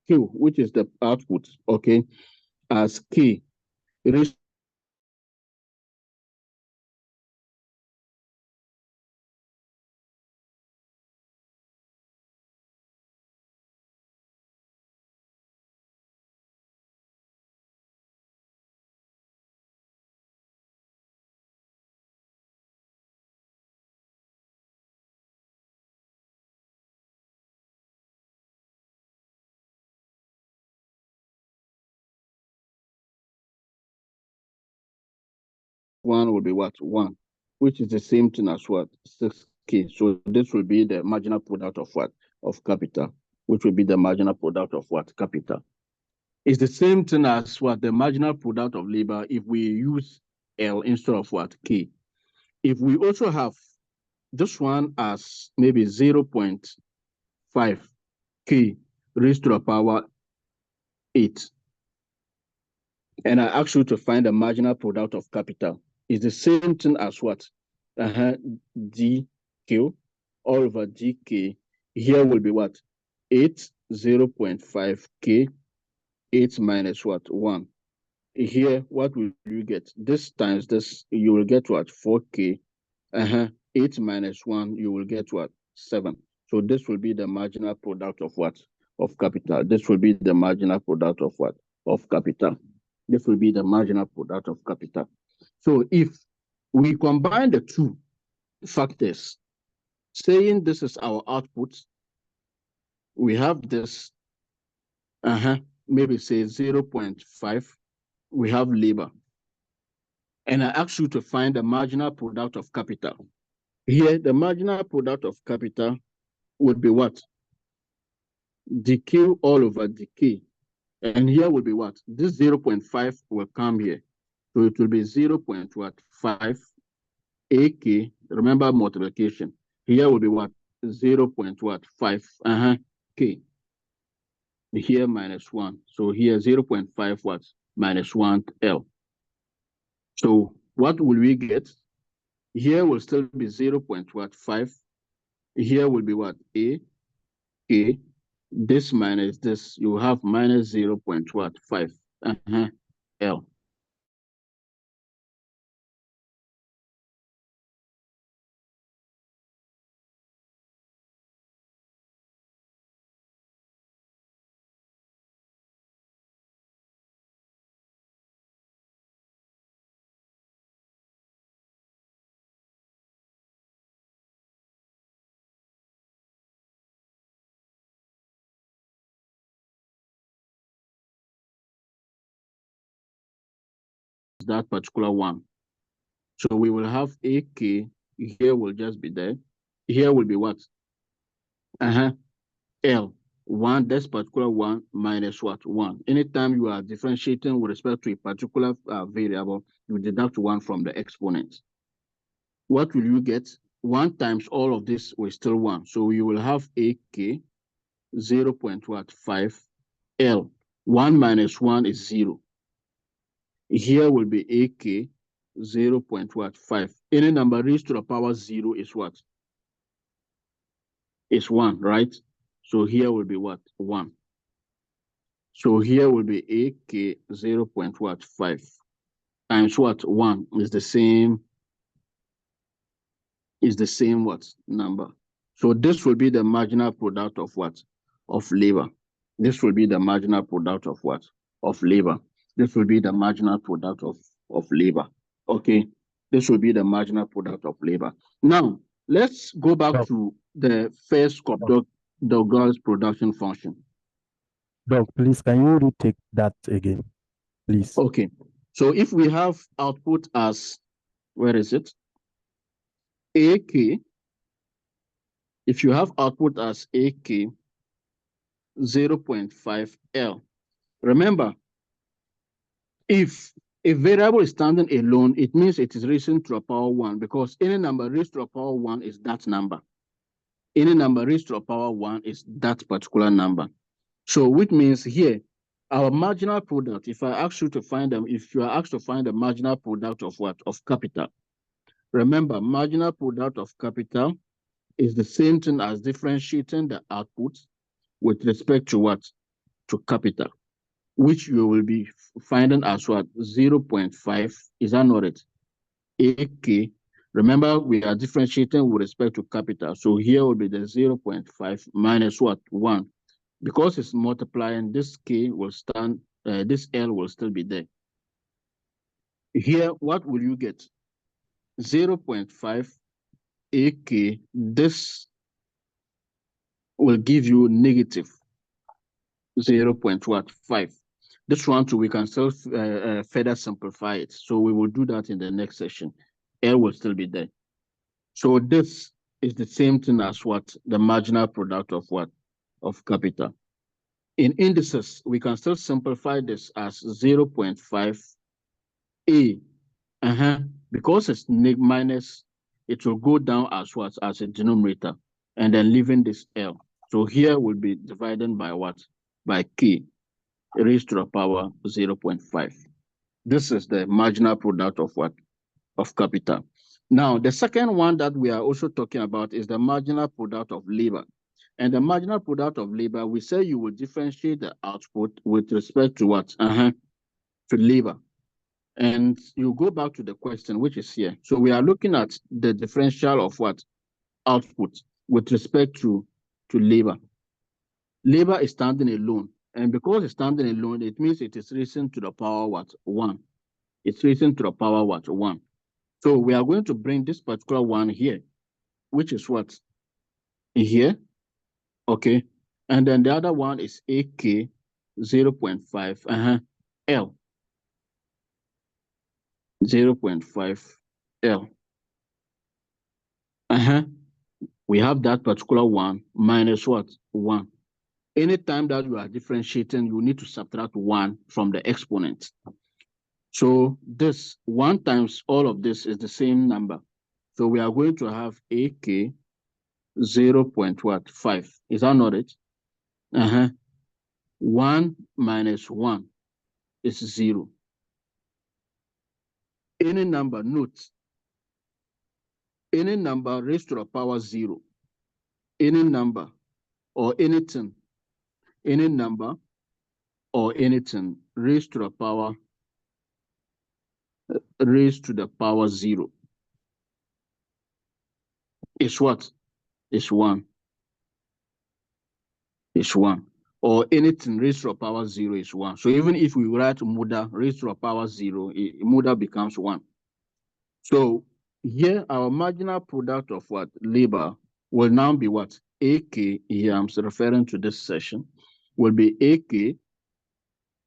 Q, which is the output, okay, as K raised one will be what? 1, which is the same thing as what? 6K. So this will be the marginal product of what? Of capital, which will be the marginal product of what? Capital. It's the same thing as what? The marginal product of labor if we use L instead of what? K. If we also have this one as maybe 0.5 K raised to the power 8, and I ask you to find the marginal product of capital, it's the same thing as what? DQ all over DK. Here will be what? 8, 0.5 K, 8 minus what? 1. Here, what will you get? This times this, you will get what? 4K. 8 minus 1, you will get what? 7. So this will be the marginal product of what? Of capital. This will be the marginal product of what? Of capital. This will be the marginal product of capital. So if we combine the two factors, saying this is our output, we have this, maybe say 0.5, we have labor. And I ask you to find the marginal product of capital. Here, the marginal product of capital would be what? DQ all over DK. And here will be what? This 0.5 will come here. So it will be 0.5 AK. Remember multiplication. Here will be what? 0.5 K. Here minus 1. So here 0.5 what? Minus 1 L. So what will we get? Here will still be 0.5. Here will be what? A, K. This minus this, you have minus 0.5 L. That particular one. So we will have AK, here will just be there. Here will be what? L, 1, this particular one minus what? 1. Anytime you are differentiating with respect to a particular variable, you deduct 1 from the exponent. What will you get? 1 times all of this will still 1. So you will have AK 0.5 L. 1 minus 1 is 0. Here will be AK 0.5. Any number raised to the power 0 is what? Is 1, right? So here will be what? 1. So here will be AK 0.5 times what? 1 is the same what? Number. So this will be the marginal product of what? Of labor. This will be the marginal product of what? Of labor. This will be the marginal product of labor. Okay. This will be the marginal product of labor. Now, let's go back to the first Douglas production function. Doc, please, can you retake that again, please? Okay. So if we have output as, where is it? AK. If you have output as AK 0.5 L. Remember, if a variable is standing alone, it means it is raised to the power 1 because any number raised to the power 1 is that number. Any number raised to the power 1 is that particular number. So which means here, our marginal product, if I ask you to find them, if you are asked to find the marginal product of what? Of capital. Remember, marginal product of capital is the same thing as differentiating the output with respect to what? To capital, which you will be finding as what? 0.5. Is that not it? AK. Remember, we are differentiating with respect to capital. So here will be the 0.5 minus what? 1. Because it's multiplying, this K will stand, this L will still be there. Here, what will you get? 0.5 AK. This will give you negative 0.5. This one too, we can still further simplify it. So we will do that in the next session. L will still be there. So this is the same thing as what? The marginal product of what? Of capital. In indices, we can still simplify this as 0.5 A. Because it's minus, it will go down as what? As a denominator, and then leaving this L. So here will be divided by what? By K raised to the power 0.5. This is the marginal product of what? Of capital. Now, the second one that we are also talking about is the marginal product of labor. And the marginal product of labor, we say you will differentiate the output with respect to what? To labor. And you go back to the question, which is here. So we are looking at the differential of what? Output with respect to labor. Labor is standing alone. And because it's standing alone, it means it is risen to the power what? 1. It's risen to the power what? 1. So we are going to bring this particular one here, which is what? Here. Okay. And then the other one is AK 0.5 L. 0.5 L. We have that particular one minus what? 1. Anytime that you are differentiating, you need to subtract 1 from the exponent. So this 1 times all of this is the same number. So we are going to have AK 0.5. Is that not it? 1 minus 1 is 0. Any number, note, any number raised to the power 0, any number or anything, any number or anything raised to the power 0 is what? Is 1. Is 1. Or anything raised to the power 0 is 1. So even if we write Muda raised to the power 0, Muda becomes 1. So here our marginal product of what? Labor will now be what? AK, here I'm referring to this session, will be AK,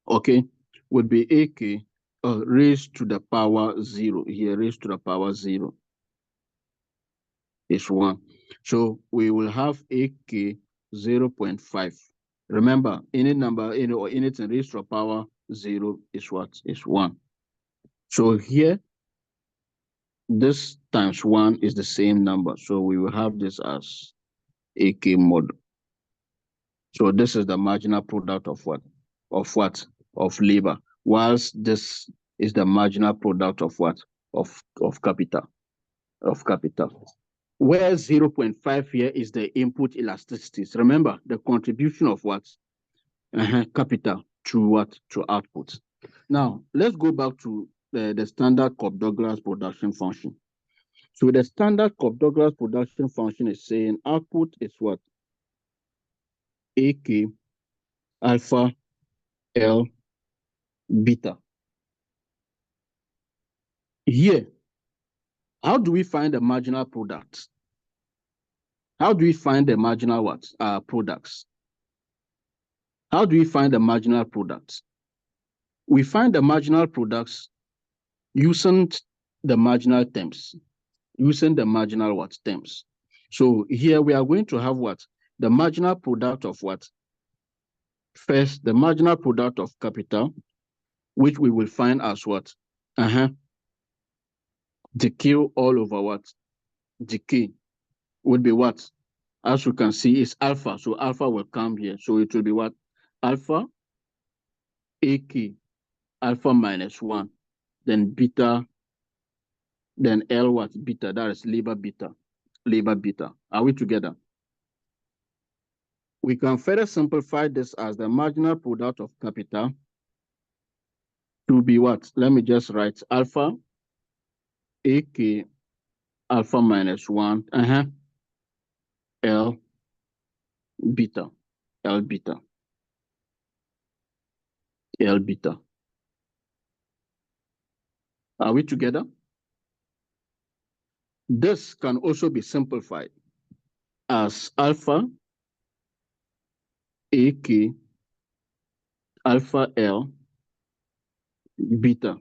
okay, would be AK raised to the power 0. Here raised to the power 0 is 1. So we will have AK 0.5. Remember, any number, or anything raised to the power 0 is what? Is 1. So here, this times 1 is the same number. So we will have this as AK mod. So this is the marginal product of what? Of what? Of labor. Whilst this is the marginal product of what? Of capital. Of capital. Where 0.5 here is the input elasticities. Remember the contribution of what? Capital to what? To output. Now, let's go back to the standard Cobb-Douglas production function. So the standard Cobb-Douglas production function is saying output is what? AK alpha L beta. Here, how do we find the marginal product? How do we find the marginal what? Products? How do we find the marginal products? We find the marginal products using the marginal terms, using the marginal what terms. So here we are going to have what? The marginal product of what? First, the marginal product of capital, which we will find as what? Decay all over what? Decay would be what? As you can see, it's alpha. So alpha will come here. So it will be what? Alpha AK alpha minus 1, then beta, then L what? Beta, that is labor beta. Labor beta. Are we together? We can further simplify this as the marginal product of capital to be what? Let me just write alpha AK alpha minus 1 L beta. L beta. L beta. Are we together? This can also be simplified as alpha AK alpha L beta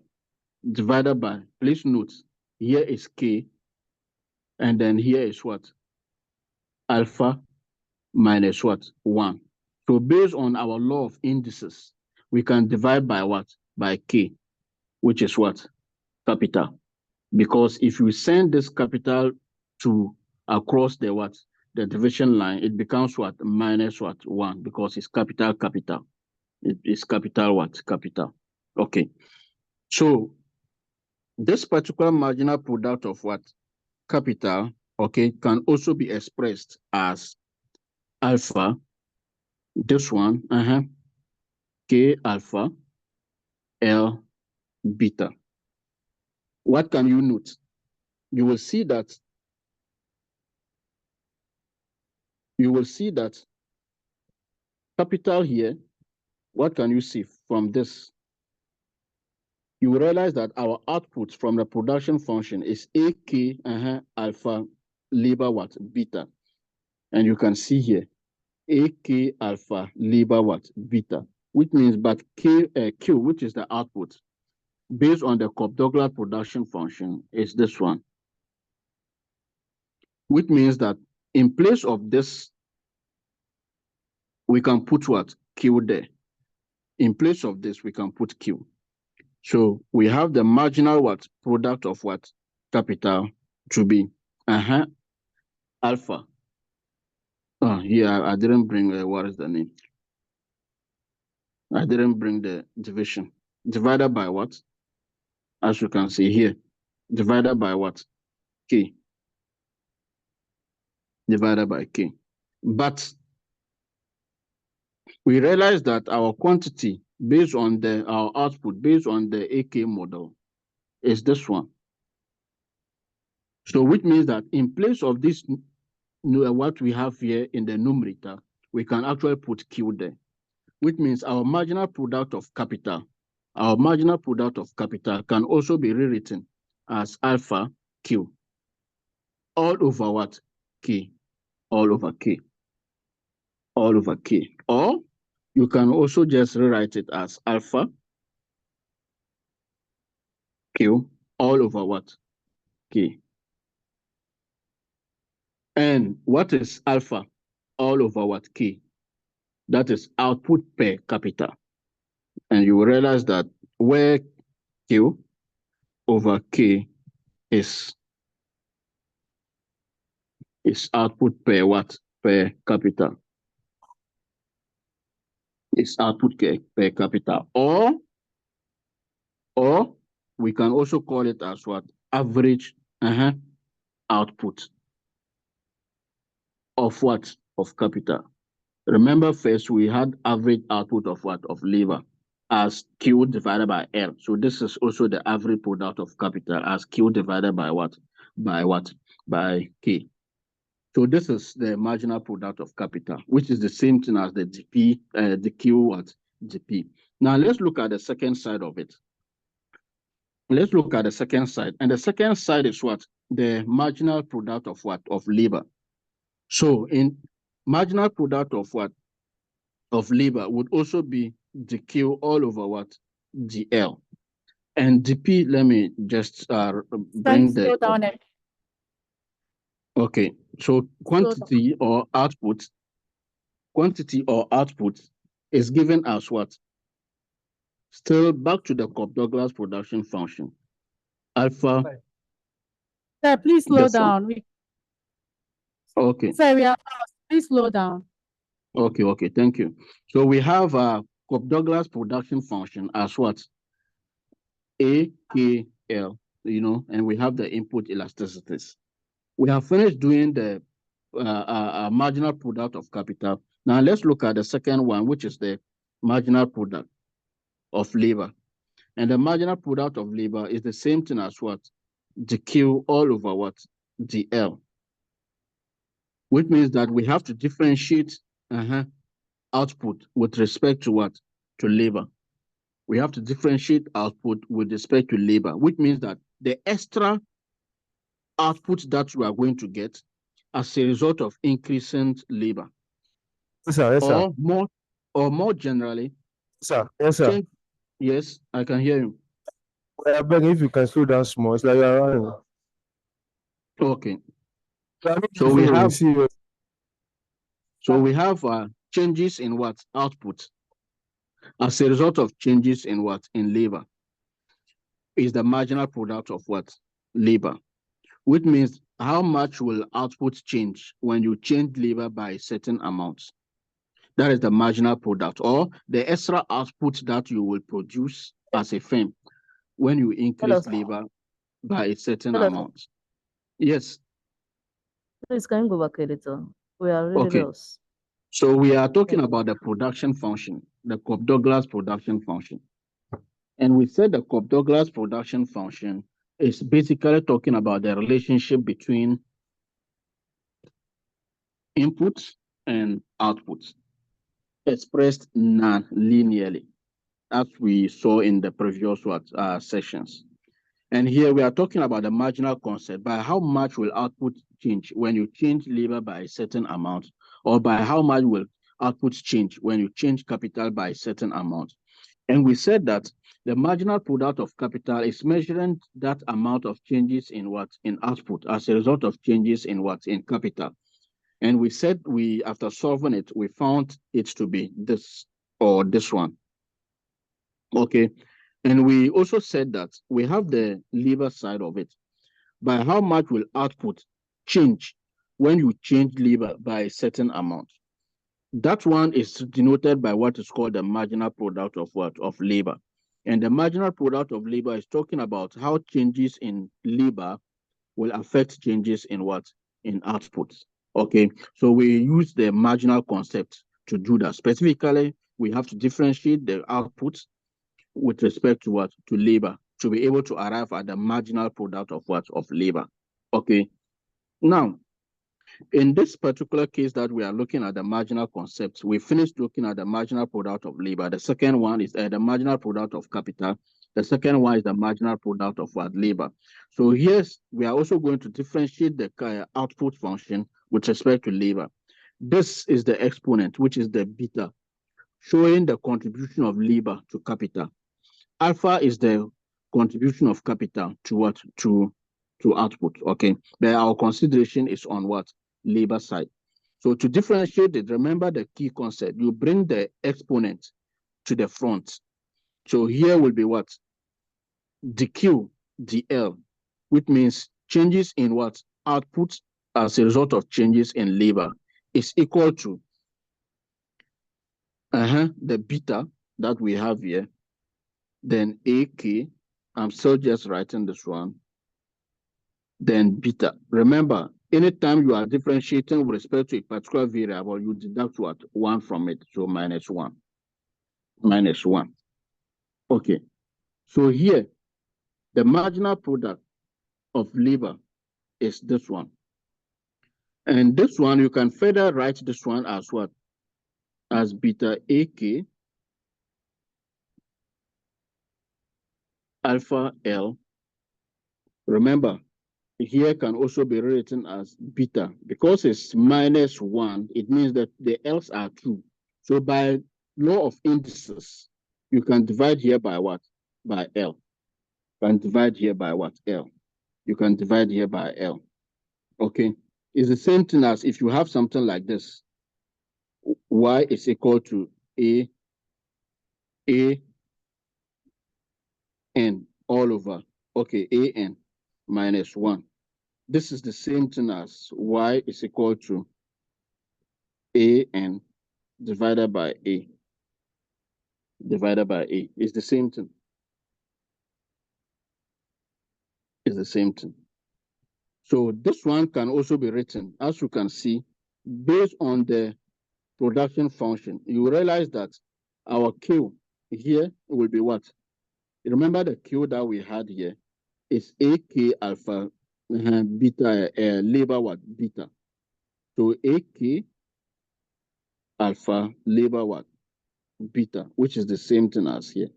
divided by, please note, here is K, and then here is what? Alpha minus what? 1. So based on our law of indices, we can divide by what? By K, which is what? Capital. Because if you send this capital to across the what? The division line, it becomes what? Minus what? 1, because it's capital. It is capital what? Capital. Okay. So this particular marginal product of what? Capital, okay, can also be expressed as alpha, this one, K alpha, L beta. What can you note? You will see that capital here, what can you see from this? You will realize that our output from the production function is AK alpha labor what? Beta. And you can see here, AK alpha labor what? Beta, which means but Q, which is the output, based on the Cobb-Douglas production function, is this one. Which means that in place of this, we can put what? Q there. In place of this, we can put Q. So we have the marginal what? Product of what? Capital to be alpha. Yeah, I didn't bring, what is the name? I didn't bring the division. Divided by what? As you can see here, divided by what? K. Divided by K. But we realize that our quantity based on our output, based on the AK model, is this one. So which means that in place of this, what we have here in the numerator, we can actually put Q there, which means our marginal product of capital, can also be rewritten as alpha Q, all over what? K, all over K, all over K. Or you can also just rewrite it as alpha Q, all over what? K. And what is alpha all over what? K? That is output per capita. And you will realize that where Q over K is output per what? Per capita. It's output per capita. Or we can also call it as what? Average output of what? Of capital. Remember first we had average output of what? Of labor as Q divided by L. So this is also the average product of capital as Q divided by what? By what? By K. So this is the marginal product of capital, which is the same thing as the GP, the Q what? GP. Now let's look at the second side of it. Let's look at the second side. And the second side is what? The marginal product of what? Of labor. So in marginal product of what? Of labor would also be the Q all over what? GL. And DP, let me just bring the... Down it. Okay, so quantity or output is given as what? Still back to the Cobb-Douglas production function. Alpha. Sir, please slow down. Okay. Sir, we are fast. Please slow down. Okay, thank you. So we have a Cobb-Douglas production function as what? AKL, and we have the input elasticities. We have finished doing the marginal product of capital. Now let's look at the second one, which is the marginal product of labor. And the marginal product of labor is the same thing as what? The Q all over what? The L. Which means that we have to differentiate output with respect to what? To labor. We have to differentiate output with respect to labor, which means that the extra output that we are going to get as a result of increasing labor. Yes, sir. Yes, sir. Or more generally. Sir. Yes, sir. Yes, I can hear you. I beg if you can slow down small. It's like you're running. Okay. So we have changes in what? Output. As a result of changes in what? In labor. Is the marginal product of what? Labor. Which means how much will output change when you change labor by a certain amount? That is the marginal product, or the extra output that you will produce as a firm when you increase labor by a certain amount. Yes. Please, can you go back a little? We are really lost. So we are talking about the production function, the Cobb-Douglas production function. And we said the Cobb-Douglas production function is basically talking about the relationship between input and output, expressed non-linearly, as we saw in the previous sessions. And here we are talking about the marginal concept. By how much will output change when you change labor by a certain amount, or by how much will output change when you change capital by a certain amount? And we said that the marginal product of capital is measuring that amount of changes in what? In output as a result of changes in what? In capital. And we said after solving it, we found it to be this or this one. Okay. And we also said that we have the labor side of it. By how much will output change when you change labor by a certain amount? That one is denoted by what is called the marginal product of what? Of labor. And the marginal product of labor is talking about how changes in labor will affect changes in what? In output. Okay, so we use the marginal concept to do that. Specifically, we have to differentiate the output with respect to what? To labor, to be able to arrive at the marginal product of what? Of labor. Okay, now, in this particular case that we are looking at the marginal concept, we finished looking at the marginal product of labor. The second one is the marginal product of capital. The second one is the marginal product of what? Labor. So yes, we are also going to differentiate the output function with respect to labor. This is the exponent, which is the beta, showing the contribution of labor to capital. Alpha is the contribution of capital to what? To output. Okay, but our consideration is on what? Labor side. So to differentiate it, remember the key concept. You bring the exponent to the front. So here will be what? dq dl, which means changes in what? Output as a result of changes in labor is equal to the beta that we have here, then AK, I'm still just writing this one, then beta. Remember, anytime you are differentiating with respect to a particular variable, you deduct what? 1 from it, so minus 1. Minus 1. Okay, so here, the marginal product of labor is this one. And this one, you can further write this one as what? As beta AK alpha L. Remember, here can also be written as beta. Because it's minus 1, it means that the L's are true. So by law of indices, you can divide here by what? By L. You can divide here by what? L. You can divide here by L. Okay. It's the same thing as if you have something like this. Y is equal to A N all over. Okay, A N minus 1. This is the same thing as Y is equal to A N divided by A. Divided by A. It's the same thing. It's the same thing. So this one can also be written, as you can see, based on the production function. You realize that our Q here will be what? Remember the Q that we had here is AK alpha beta labor what? Beta. So AK alpha labor what? Beta, which is the same thing as here.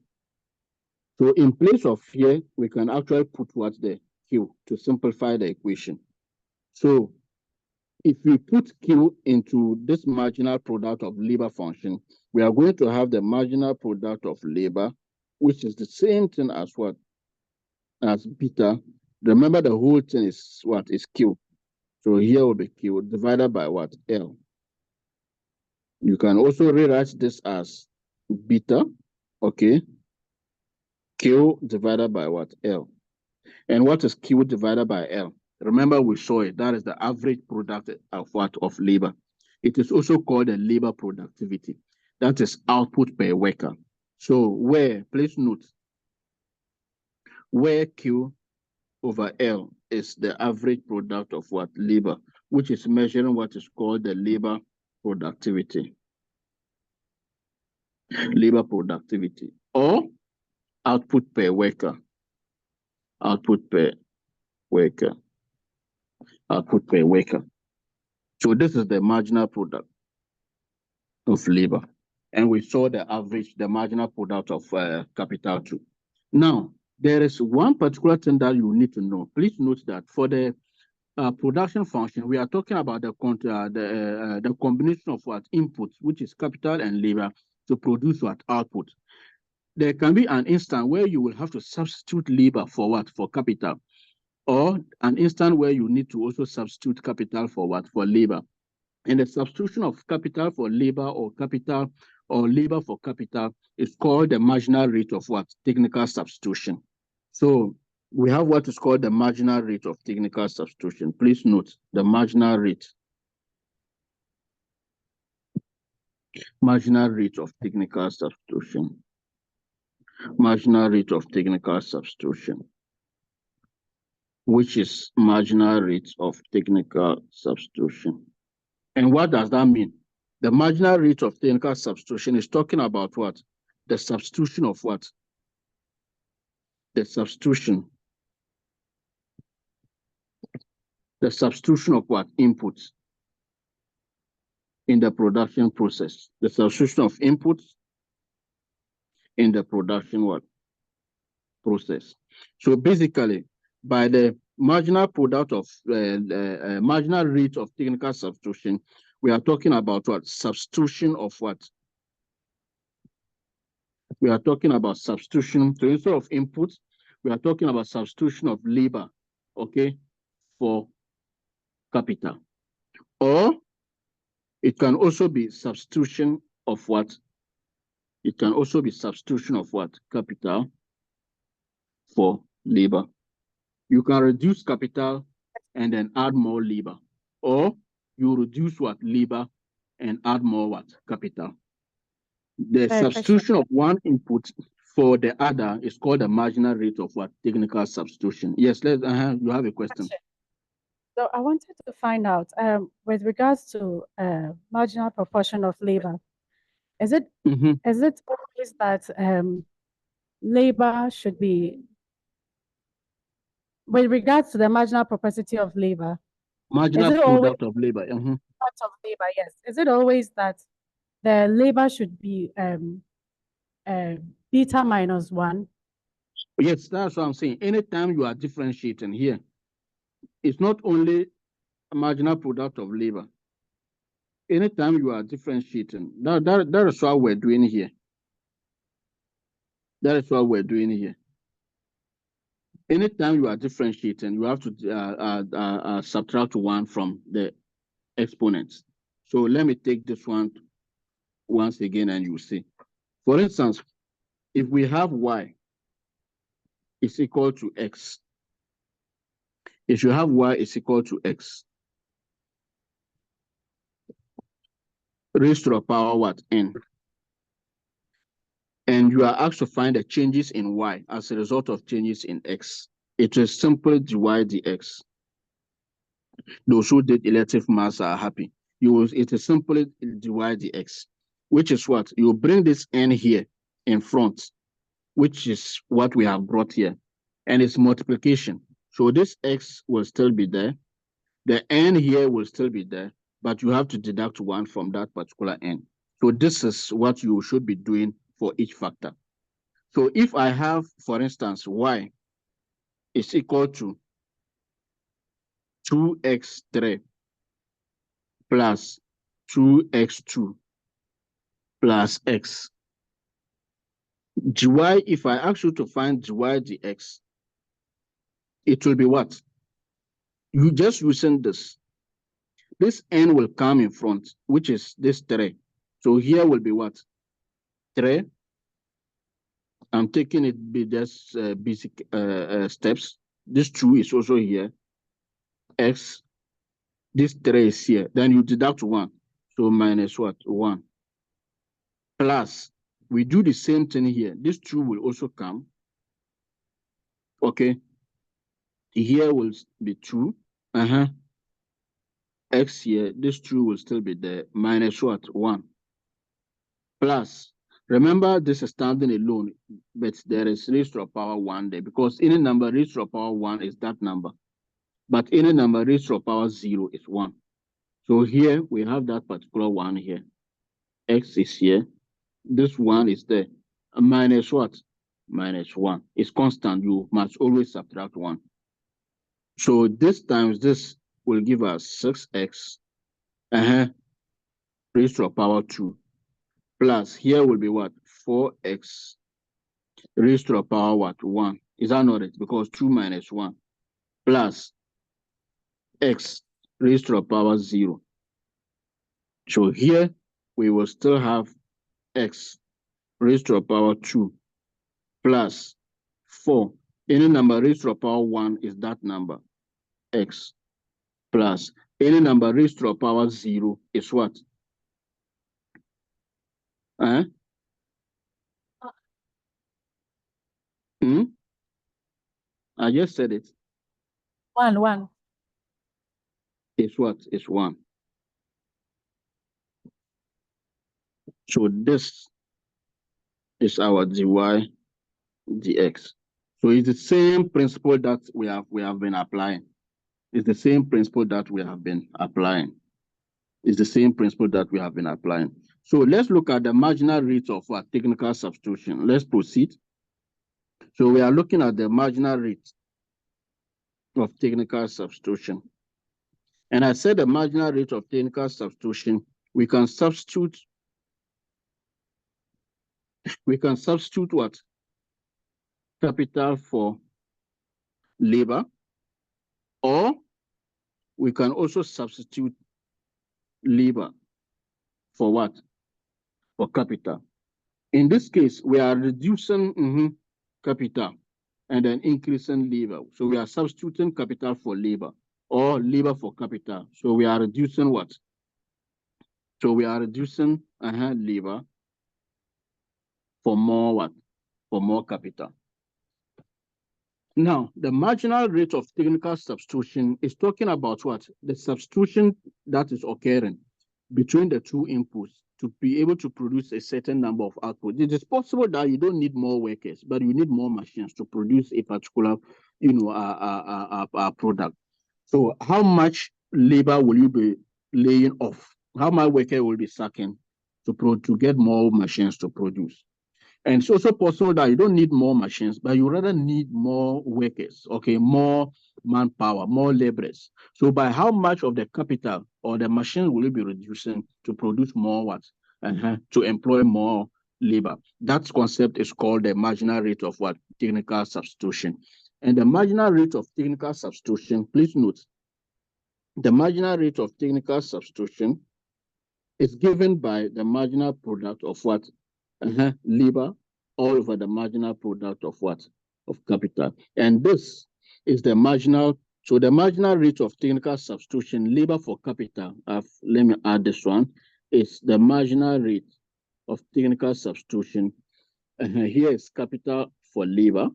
So in place of here, we can actually put what? The Q to simplify the equation. So if we put Q into this marginal product of labor function, we are going to have the marginal product of labor, which is the same thing as what? as beta. Remember the whole thing is what? Is Q. So here will be Q divided by what? L. You can also rewrite this as beta, okay? Q divided by what? L. And what is Q divided by L? Remember we saw it. That is the average product of what? Of labor. It is also called the labor productivity. That is output per worker. So where, please note, where Q over L is the average product of what? Labor, which is measuring what is called the labor productivity. Labor productivity or output per worker. Output per worker. Output per worker. So this is the marginal product of labor. And we saw the average, the marginal product of capital too. Now, there is one particular thing that you need to know. Please note that for the production function, we are talking about the combination of what? Input, which is capital and labor, to produce what? Output. There can be an instant where you will have to substitute labor for what? For capital. Or an instant where you need to also substitute capital for what? For labor. And the substitution of capital for labor or capital or labor for capital is called the marginal rate of what? Technical substitution. So we have what is called the marginal rate of technical substitution. Please note the marginal rate. Marginal rate of technical substitution. Marginal rate of technical substitution, which is marginal rate of technical substitution. And what does that mean? The marginal rate of technical substitution is talking about what? The substitution of what? The substitution. The substitution of what? Inputs in the production process. The substitution of inputs in the production what? Process. So basically, by the marginal product of marginal rate of technical substitution, we are talking about what? Substitution of what? We are talking about substitution. So instead of input, we are talking about substitution of labor, okay, for capital. Or it can also be substitution of what? It can also be substitution of what? Capital for labor. You can reduce capital and then add more labor. Or you reduce what? Labor and add more what? Capital. The substitution of one input for the other is called the marginal rate of what? Technical substitution. Yes, you have a question. So I wanted to find out, with regards to marginal proportion of labor, is it always that labor should be, with regards to the marginal propensity of labor, marginal product of labor, part of labor, yes. Is it always that the labor should be beta minus 1? Yes, that's what I'm saying. Anytime you are differentiating here, it's not only a marginal product of labor. Anytime you are differentiating, that is what we're doing here. That is what we're doing here. Anytime you are differentiating, you have to subtract 1 from the exponents. So let me take this one once again and you see. For instance, if we have y is equal to x, if you have y is equal to x raised to the power what? N. And you are asked to find the changes in y as a result of changes in x. It is simply dy dx. Those who did elective maths are happy. It is simply dy dx, which is what? You bring this n here in front, which is what we have brought here, and it's multiplication. So this x will still be there. The n here will still be there, but you have to deduct 1 from that particular n. So this is what you should be doing for each factor. So if I have, for instance, y is equal to 2x3 plus 2x2 plus x. dy, if I ask you to find dy dx, it will be what? You just using this. This n will come in front, which is this 3. So here will be what? 3. I'm taking it be just basic steps. This 2 is also here. X. This 3 is here. Then you deduct 1. So minus what? 1. Plus, we do the same thing here. This 2 will also come. Okay. Here will be 2. X here, this 2 will still be there. Minus what? 1. Plus, remember this is standing alone, but there is raised to the power 1 there, because any number raised to the power 1 is that number. But any number raised to the power 0 is 1. So here we have that particular 1 here. X is here. This 1 is there. Minus what? Minus 1. It's constant. You must always subtract 1. So this times this will give us 6x raised to the power 2. Plus here will be what? 4x raised to the power what? 1. Is that not it? Because 2 minus 1 plus x raised to the power 0. So here we will still have x raised to the power 2 plus 4. Any number raised to the power 1 is that number, x, plus any number raised to the power 0 is what? I just said it. 1. It's what? It's 1. So this is our dy dx. So it's the same principle that we have been applying. It's the same principle that we have been applying. It's the same principle that we have been applying. So let's look at the marginal rate of our technical substitution. Let's proceed. So we are looking at the marginal rate of technical substitution. And I said the marginal rate of technical substitution, we can substitute what? Capital for labor, or we can also substitute labor for what? For capital. In this case, we are reducing capital and then increasing labor. So we are substituting capital for labor, or labor for capital. So we are reducing what? So we are reducing labor for more what? For more capital. Now, the marginal rate of technical substitution is talking about what? The substitution that is occurring between the two inputs to be able to produce a certain number of output. It is possible that you don't need more workers, but you need more machines to produce a particular, product. So how much labor will you be laying off? How much worker will be sucking to get more machines to produce? And it's also possible that you don't need more machines, but you rather need more workers, okay, more manpower, more laborers. So by how much of the capital or the machines will you be reducing to produce more what? To employ more labor. That concept is called the marginal rate of what? Technical substitution. And the marginal rate of technical substitution, please note, the marginal rate of technical substitution is given by the marginal product of what? Labor all over the marginal product of what? Of capital. And this is the marginal. So the marginal rate of technical substitution, labor for capital, let me add this one, is the marginal rate of technical substitution. Here is capital for labor.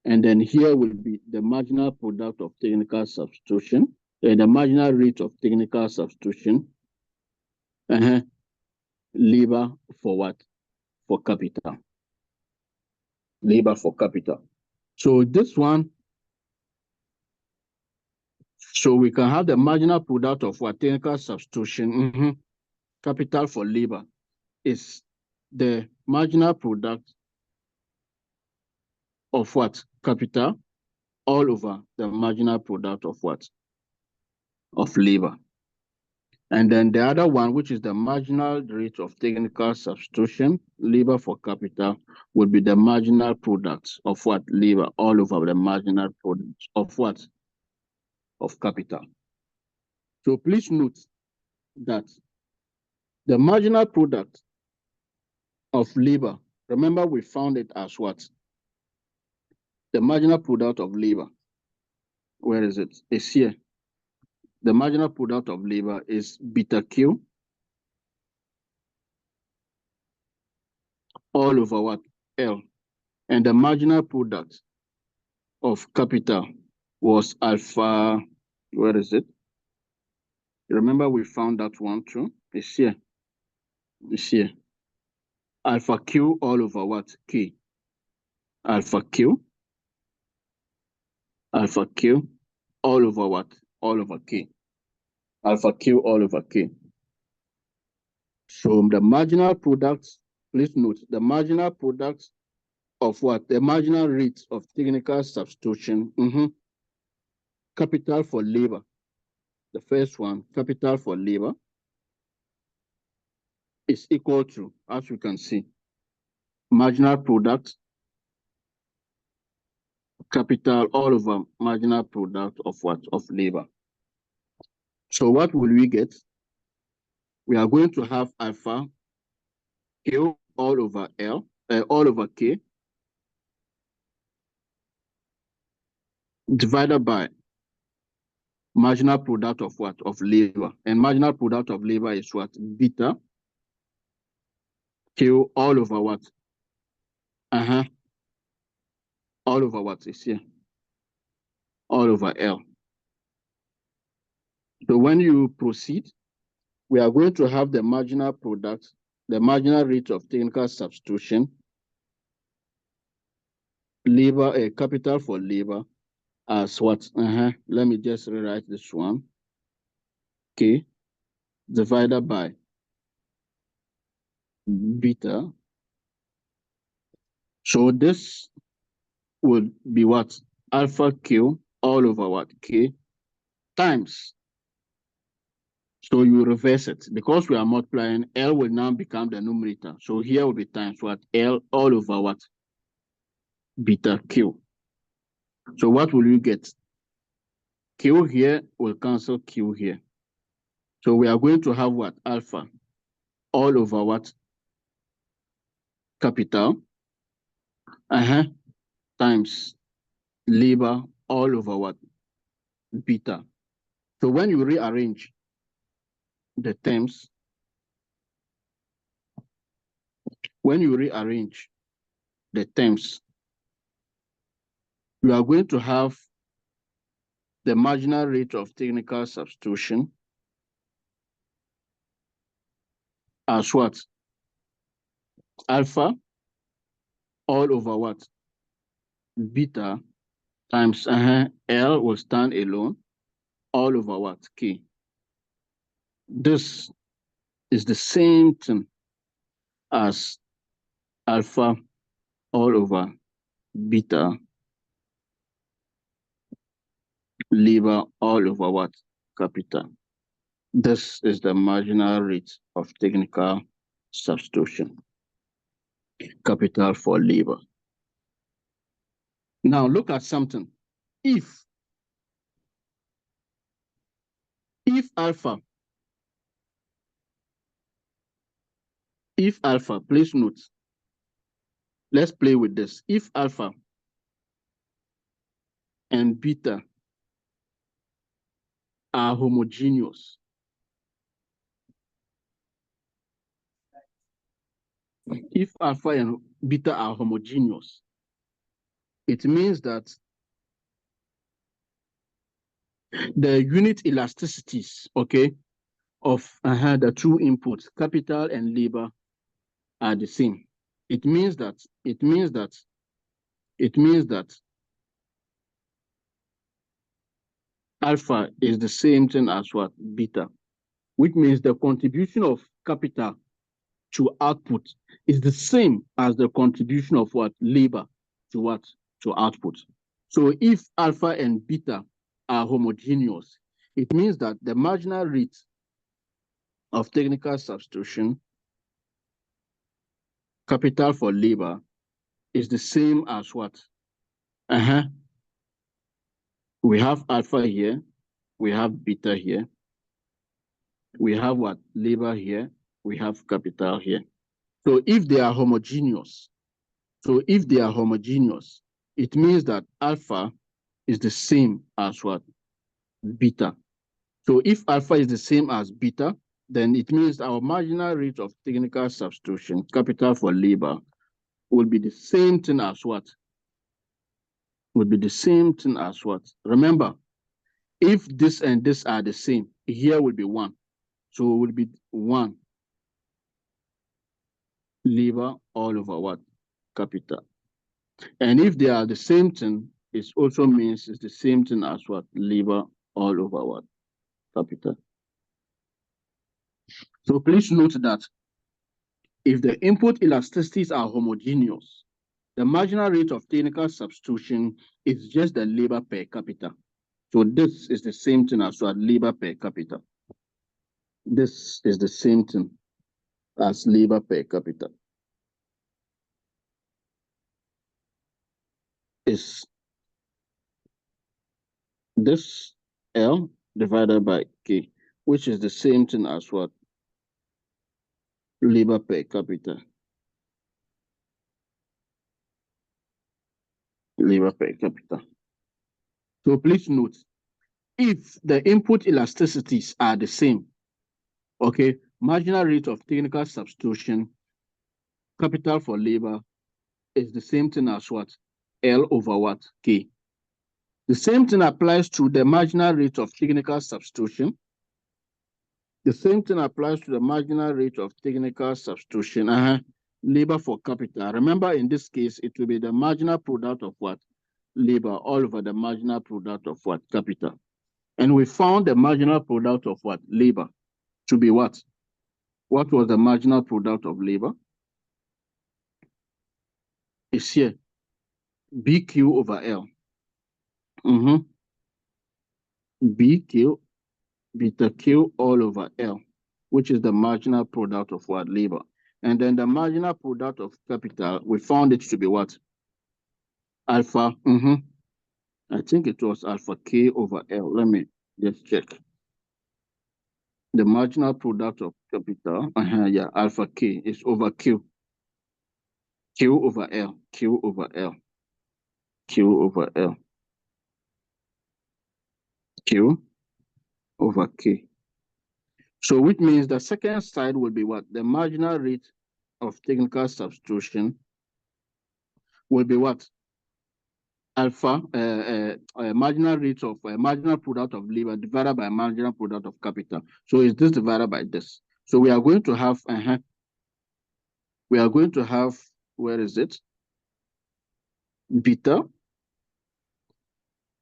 And then here will be the marginal product of technical substitution, the marginal rate of technical substitution, labor for what? For capital. Labor for capital. So this one, so we can have the marginal product of what? Technical substitution, capital for labor is the marginal product of what? Capital all over the marginal product of what? Of labor. And then the other one, which is the marginal rate of technical substitution, labor for capital, would be the marginal product of what? Labor, all over the marginal product of what? Of capital. So please note that the marginal product of labor, remember we found it as what? The marginal product of labor. Where is it? It's here. The marginal product of labor is beta Q all over what? L. And the marginal product of capital was alpha, where is it? Remember we found that one too? It's here. It's here. Alpha Q all over what? K. Alpha Q. Alpha Q all over what? All over K. Alpha Q all over K. So the marginal product, please note, the marginal product of what? The marginal rate of technical substitution. Capital for labor. The first one, capital for labor, is equal to, as you can see, marginal product, capital all over marginal product of what? Of labor. So what will we get? We are going to have alpha Q all over L, all over K, divided by marginal product of what? Of labor. And marginal product of labor is what? Beta Q all over what? All over what is here? All over L. So when you proceed, we are going to have the marginal product, the marginal rate of technical substitution, labor, capital for labor, as what? Let me just rewrite this one. K divided by beta. So this would be what? Alpha Q all over what? K times. So you reverse it. Because we are multiplying, L will now become the numerator. So here will be times what? L all over what? Beta Q. So what will you get? Q here will cancel Q here. So we are going to have what? Alpha all over what? Capital. Times labor all over what? Beta. So when you rearrange the terms, you are going to have the marginal rate of technical substitution as what? Alpha all over what? Beta times L will stand alone all over what? K. This is the same thing as alpha all over beta labor all over what? Capital. This is the marginal rate of technical substitution. Capital for labor. Now look at something. If alpha, please note, let's play with this. If alpha and beta are homogeneous, if alpha and beta are homogeneous, it means that the unit elasticities, okay, of the two inputs, capital and labor, are the same. It means that alpha is the same thing as what? Beta, which means the contribution of capital to output is the same as the contribution of what? Labor to what? To output. So if alpha and beta are homogeneous, it means that the marginal rate of technical substitution, capital for labor, is the same as what? We have alpha here, we have beta here, we have what? Labor here, we have capital here. So if they are homogeneous, it means that alpha is the same as what? Beta. So if alpha is the same as beta, then it means our marginal rate of technical substitution, capital for labor, will be the same thing as what? Would be the same thing as what? Remember, if this and this are the same, here will be 1. So it will be 1 labor all over what? Capital. And if they are the same thing, it also means it's the same thing as what? Labor all over what? Capital. So please note that if the input elasticities are homogeneous, the marginal rate of technical substitution is just the labor per capita. So this is the same thing as what? Labor per capita. This is the same thing as labor per capita. Is this L divided by K, which is the same thing as what? Labor per capita. Labor per capita. So please note, if the input elasticities are the same, okay, marginal rate of technical substitution, capital for labor, is the same thing as what? L over what? K. The same thing applies to the marginal rate of technical substitution. The same thing applies to the marginal rate of technical substitution, labor for capital. Remember, in this case, it will be the marginal product of what? Labor all over the marginal product of what? Capital. And we found the marginal product of what? Labor to be what? What was the marginal product of labor? It's here. BQ over L. BQ, beta Q all over L, which is the marginal product of what? Labor. And then the marginal product of capital, we found it to be what? Alpha. I think it was alpha K over L. Let me just check. The marginal product of capital, yeah, alpha K is over Q. Q over L, Q over L, Q over L, Q over K. So which means the second side will be what? The marginal rate of technical substitution will be what? Alpha, marginal rate of marginal product of labor divided by marginal product of capital. So is this divided by this? So we are going to have, where is it? Beta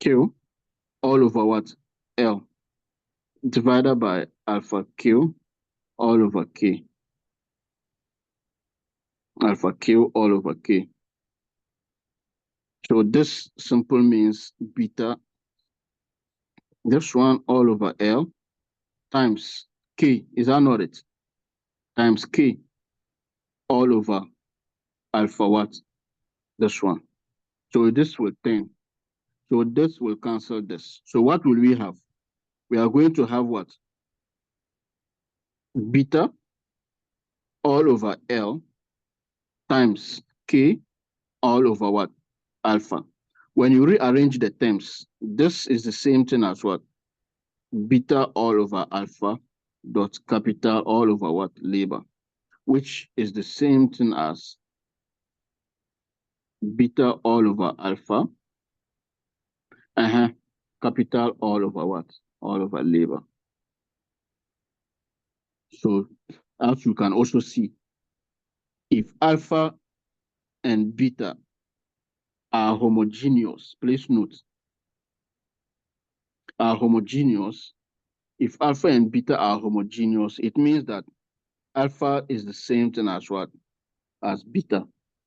Q all over what? L divided by alpha Q all over K. Alpha Q all over K. So this simple means beta, this one all over L times K, is that not it? Times K all over alpha what? This one. So this will 10. So this will cancel this. So what will we have? We are going to have what? Beta all over L times K all over what? Alpha. When you rearrange the terms, this is the same thing as what? Beta all over alpha dot capital all over what? Labor, which is the same thing as beta all over alpha, capital all over what? All over labor. So as you can also see, if alpha and beta are homogeneous, please note, are homogeneous. If alpha and beta are homogeneous, it means that alpha is the same thing as what? As beta.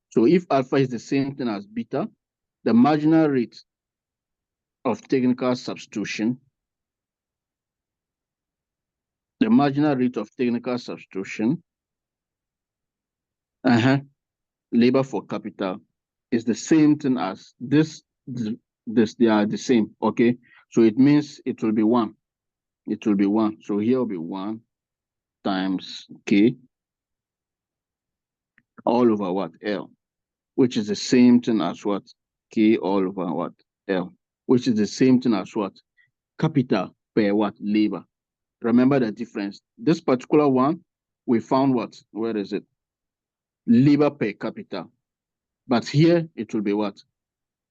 So if alpha is the same thing as beta, the marginal rate of technical substitution the marginal rate of technical substitution, labor for capital, is the same thing as this. They are the same, okay? So it means it will be 1. It will be 1. So here will be 1 times K all over what? L, which is the same thing as what? K all over what? L, which is the same thing as what? Capital per what? Labor. Remember the difference. This particular one, we found what? Where is it? Labor per capital. But here it will be what?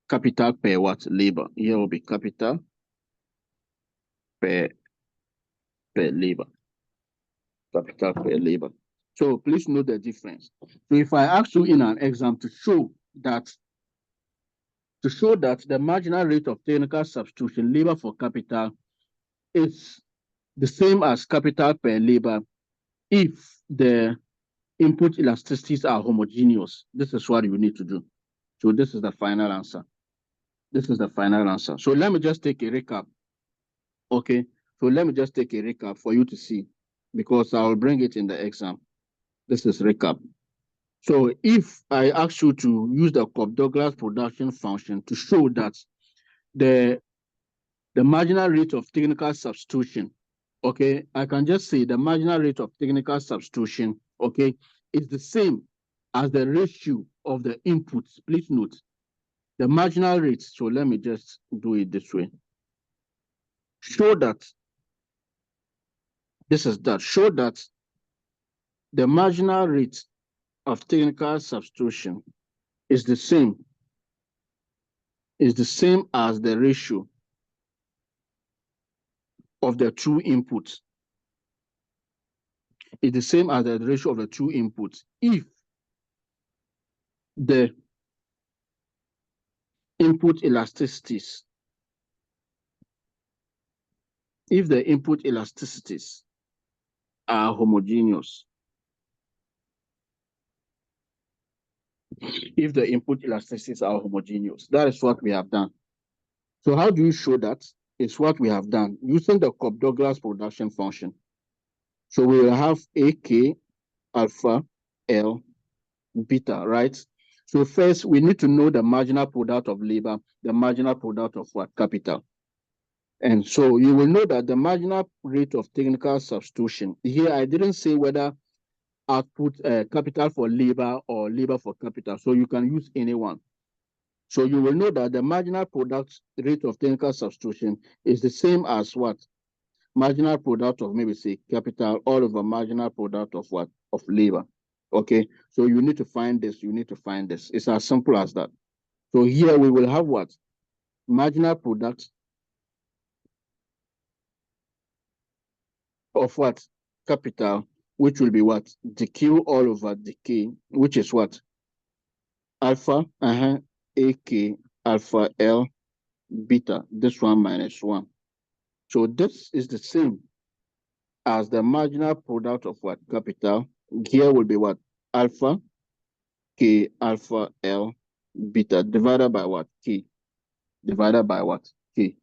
Capital per what? Labor. Here will be capital per labor. Capital per labor. So please note the difference. So if I ask you in an exam to show that the marginal rate of technical substitution labor for capital is the same as capital per labor if the input elasticities are homogeneous, this is what you need to do. So this is the final answer. This is the final answer. So let me just take a recap. Okay, so let me just take a recap for you to see, because I will bring it in the exam. This is recap. So if I ask you to use the Cobb-Douglas production function to show that the marginal rate of technical substitution, okay, I can just say the marginal rate of technical substitution, okay, is the same as the ratio of the inputs. Please note the marginal rate. So let me just do it this way. Show that show that the marginal rate of technical substitution is the same as the ratio of the two inputs. It's the same as the ratio of the two inputs if the input elasticities are homogeneous. If the input elasticities are homogeneous, that is what we have done. So how do you show that? It's what we have done using the Cobb-Douglas production function. So we will have AK, alpha, L, beta, right? So first we need to know the marginal product of labor, the marginal product of what? Capital. And so you will know that the marginal rate of technical substitution, here I didn't say whether output capital for labor or labor for capital, so you can use any one. So you will know that the marginal product rate of technical substitution is the same as what? Marginal product of maybe say capital all over marginal product of what? Of labor. Okay, so you need to find this, you need to find this. It's as simple as that. So here we will have what? Marginal product of what? Capital, which will be what? dq all over dk, which is what? Alpha, AK, alpha, L, beta, this one minus 1. So this is the same as the marginal product of what? Capital. Here will be what? Alpha, K, alpha, L, beta, divided by what? K. Divided by what? K.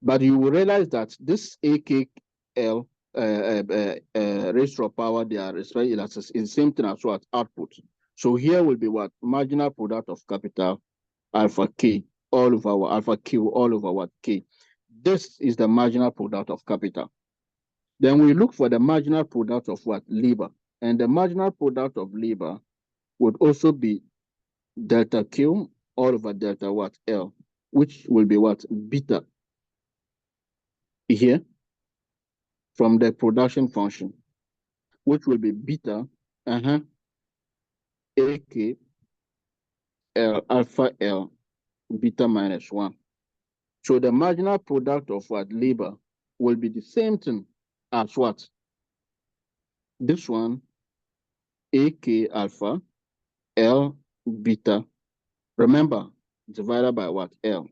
But you will realize that this AKL raised to power, they are respect is the same thing as what? Output. So here will be what? Marginal product of capital, alpha K, all over what? Alpha Q, all over what? K. This is the marginal product of capital. Then we look for the marginal product of what? Labor. And the marginal product of labor would also be delta Q all over delta what? L, which will be what? Beta here from the production function, which will be beta, AK, L, alpha L, beta minus 1. So the marginal product of what? Labor will be the same thing as what? This one, AK alpha, L beta, remember, divided by what? L.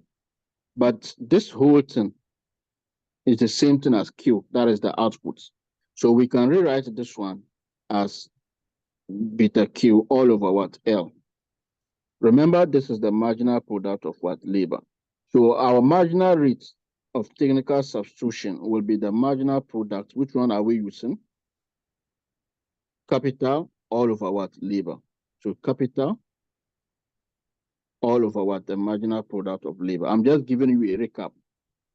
But this whole thing is the same thing as Q, that is the output. So we can rewrite this one as beta Q all over what? L. Remember, this is the marginal product of what? Labor. So our marginal rate of technical substitution will be the marginal product. Which one are we using? Capital all over what? Labor. So capital all over what? The marginal product of labor. I'm just giving you a recap.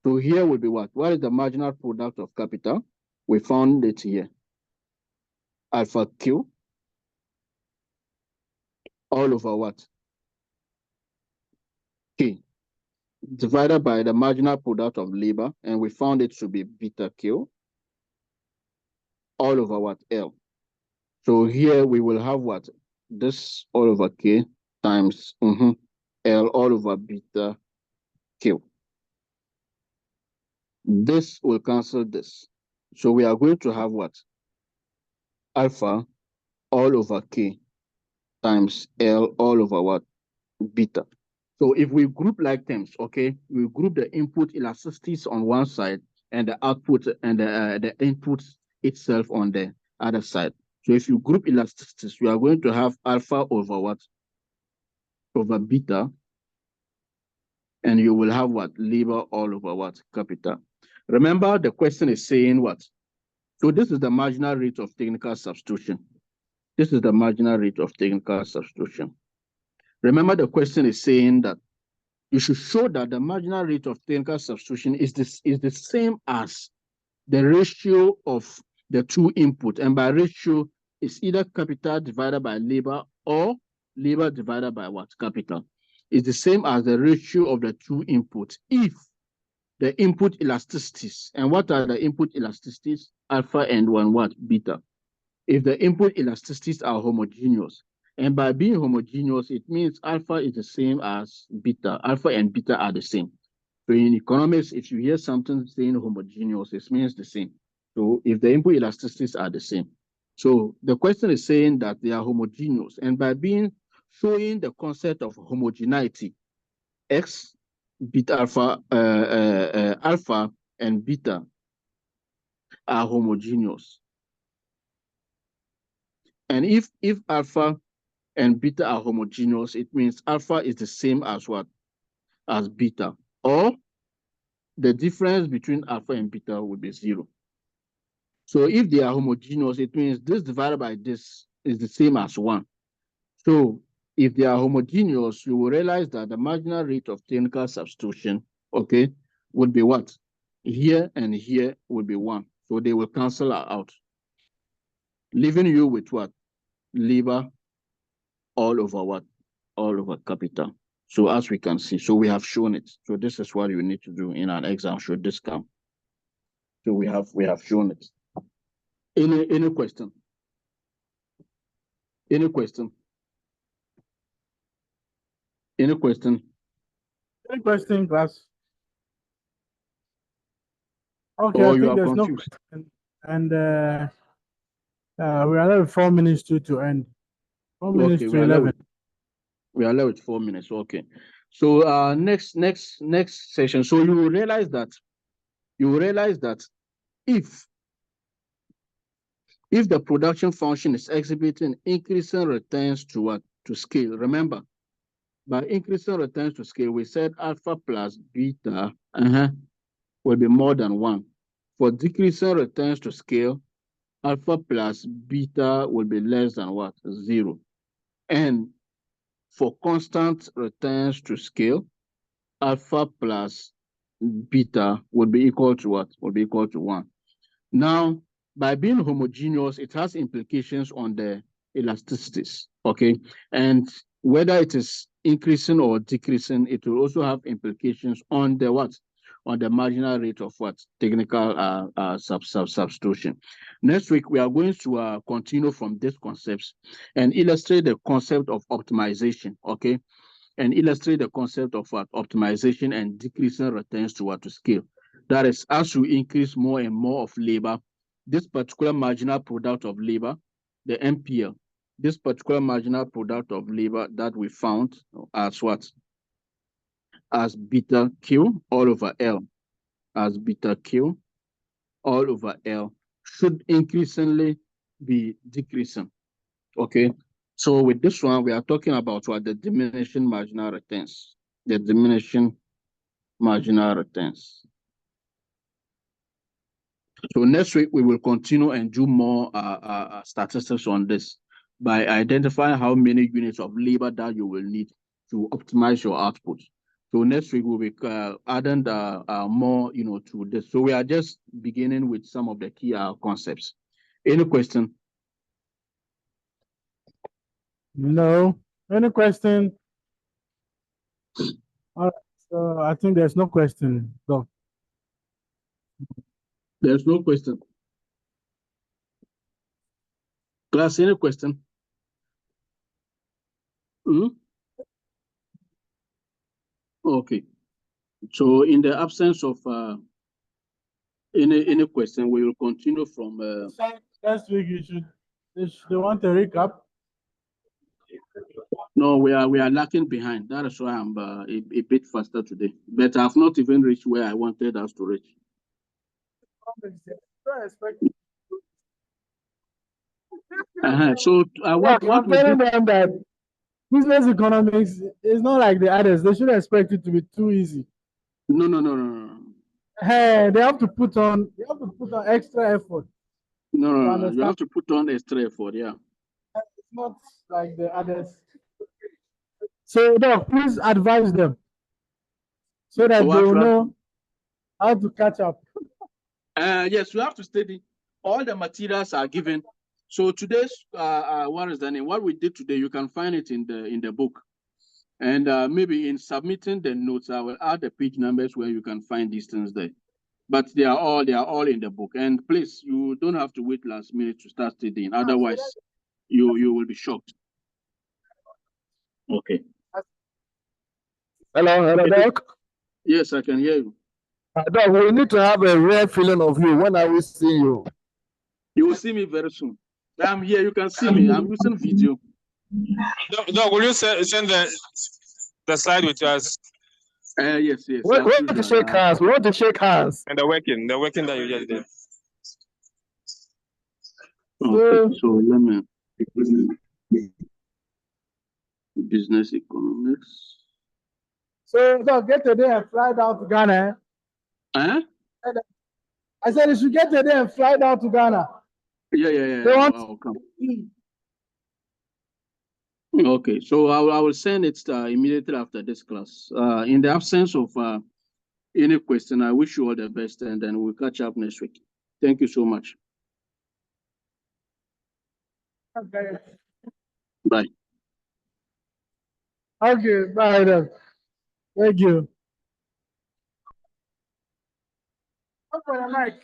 So here will be what? What is the marginal product of capital? We found it here. Alpha Q all over what? K divided by the marginal product of labor, and we found it to be beta Q all over what? L. So here we will have what? This all over K times L all over beta Q. This will cancel this. So we are going to have what? Alpha all over K times L all over what? Beta. So if we group like terms, okay, we group the input elasticities on one side and the output and the input itself on the other side. So if you group elasticities, we are going to have alpha over what? Over beta. And you will have what? Labor all over what? Capital. Remember, the question is saying what? So this is the marginal rate of technical substitution. This is the marginal rate of technical substitution. Remember, the question is saying that you should show that the marginal rate of technical substitution is the same as the ratio of the two input. And by ratio, it's either capital divided by labor or labor divided by what? Capital. It's the same as the ratio of the two inputs if the input elasticities. And what are the input elasticities? Alpha and what? Beta. If the input elasticities are homogeneous, and by being homogeneous, it means alpha is the same as beta. Alpha and beta are the same. So in economics, if you hear something saying homogeneous, it means the same. So if the input elasticities are the same. So the question is saying that they are homogeneous. And by showing the concept of homogeneity, X, beta alpha, alpha and beta are homogeneous. And if alpha and beta are homogeneous, it means alpha is the same as what? As beta. Or the difference between alpha and beta will be 0. So if they are homogeneous, it means this divided by this is the same as 1. So if they are homogeneous, you will realize that the marginal rate of technical substitution, okay, would be what? Here and here would be 1. So they will cancel out, leaving you with what? Labor all over what? All over capital. So as we can see, so we have shown it. So this is what you need to do in an exam should this come. So we have shown it. Any question? Any question? Any question? Any question, class? Okay, Or I you think are there's confused? no question. And we are left with 4 minutes to end. 4 minutes Okay, to 11. We are left with 4 minutes. Okay. So next session. So you will realize that if the production function is exhibiting increasing returns to what? To scale. Remember, by increasing returns to scale, we said alpha plus beta will be more than 1. For decreasing returns to scale, alpha plus beta will be less than what? 0. And for constant returns to scale, alpha plus beta would be equal to what? Would be equal to 1. Now, by being homogeneous, it has implications on the elasticities, okay? And whether it is increasing or decreasing, it will also have implications on the what? On the marginal rate of what? Technical substitution. Next week, we are going to continue from these concepts and illustrate the concept of optimization, okay? And illustrate the concept of what? Optimization and decreasing returns to what? To scale. That is, as you increase more and more of labor, this particular marginal product of labor, the MPL, this particular marginal product of labor that we found as what? As beta Q all over L, as beta Q all over L should increasingly be decreasing, okay? So with this one, we are talking about what? The diminishing marginal returns, the diminishing marginal returns. So next week we will continue and do more statistics on this by identifying how many units of labor that you will need to optimize your output. So next week we'll be adding more, to this. So we are just beginning with some of the key concepts. Any question? No. Any question? All right. So I think there's no question, Doc. There's no question. Class, any question? Okay. So in the absence of any question, we will continue from. Last week they want a recap. No, we are lacking behind. That is why I'm a bit faster today. But I've not even reached where I wanted us to reach. So what I'm telling them that business economics is not like the others. They shouldn't expect it to be too easy. No. Hey, they have to put on extra effort. No. You have to put on extra effort, yeah. It's not like the others. So, Doc, please advise them so that they will know how to catch up. Yes, you have to study. All the materials are given. So today's what is the name? What we did today, you can find it in the book. And maybe in submitting the notes, I will add the page numbers where you can find these things there. But they are all in the book. And please, you don't have to wait last minute to start studying. Otherwise, you will be shocked. Okay. Hello, Doc. Yes, I can hear you. Doc, we need to have a rare feeling of you. When I will see you? You will see me very soon. I'm here. You can see me. I'm using video. Doc, will you send the slide with us? Yes. We want to shake hands. We want to shake hands. And the working that you just did. Okay, so let me business economics. So, Doc, get today and fly down to Ghana. Huh? I said you should get today and fly down to Ghana. Yeah. I'll come. Okay, so I will send it immediately after this class. In the absence of any question, I wish you all the best, and then we'll catch up next week. Thank you so much. Okay. Bye. Okay, bye then. Thank you. Up on the mic.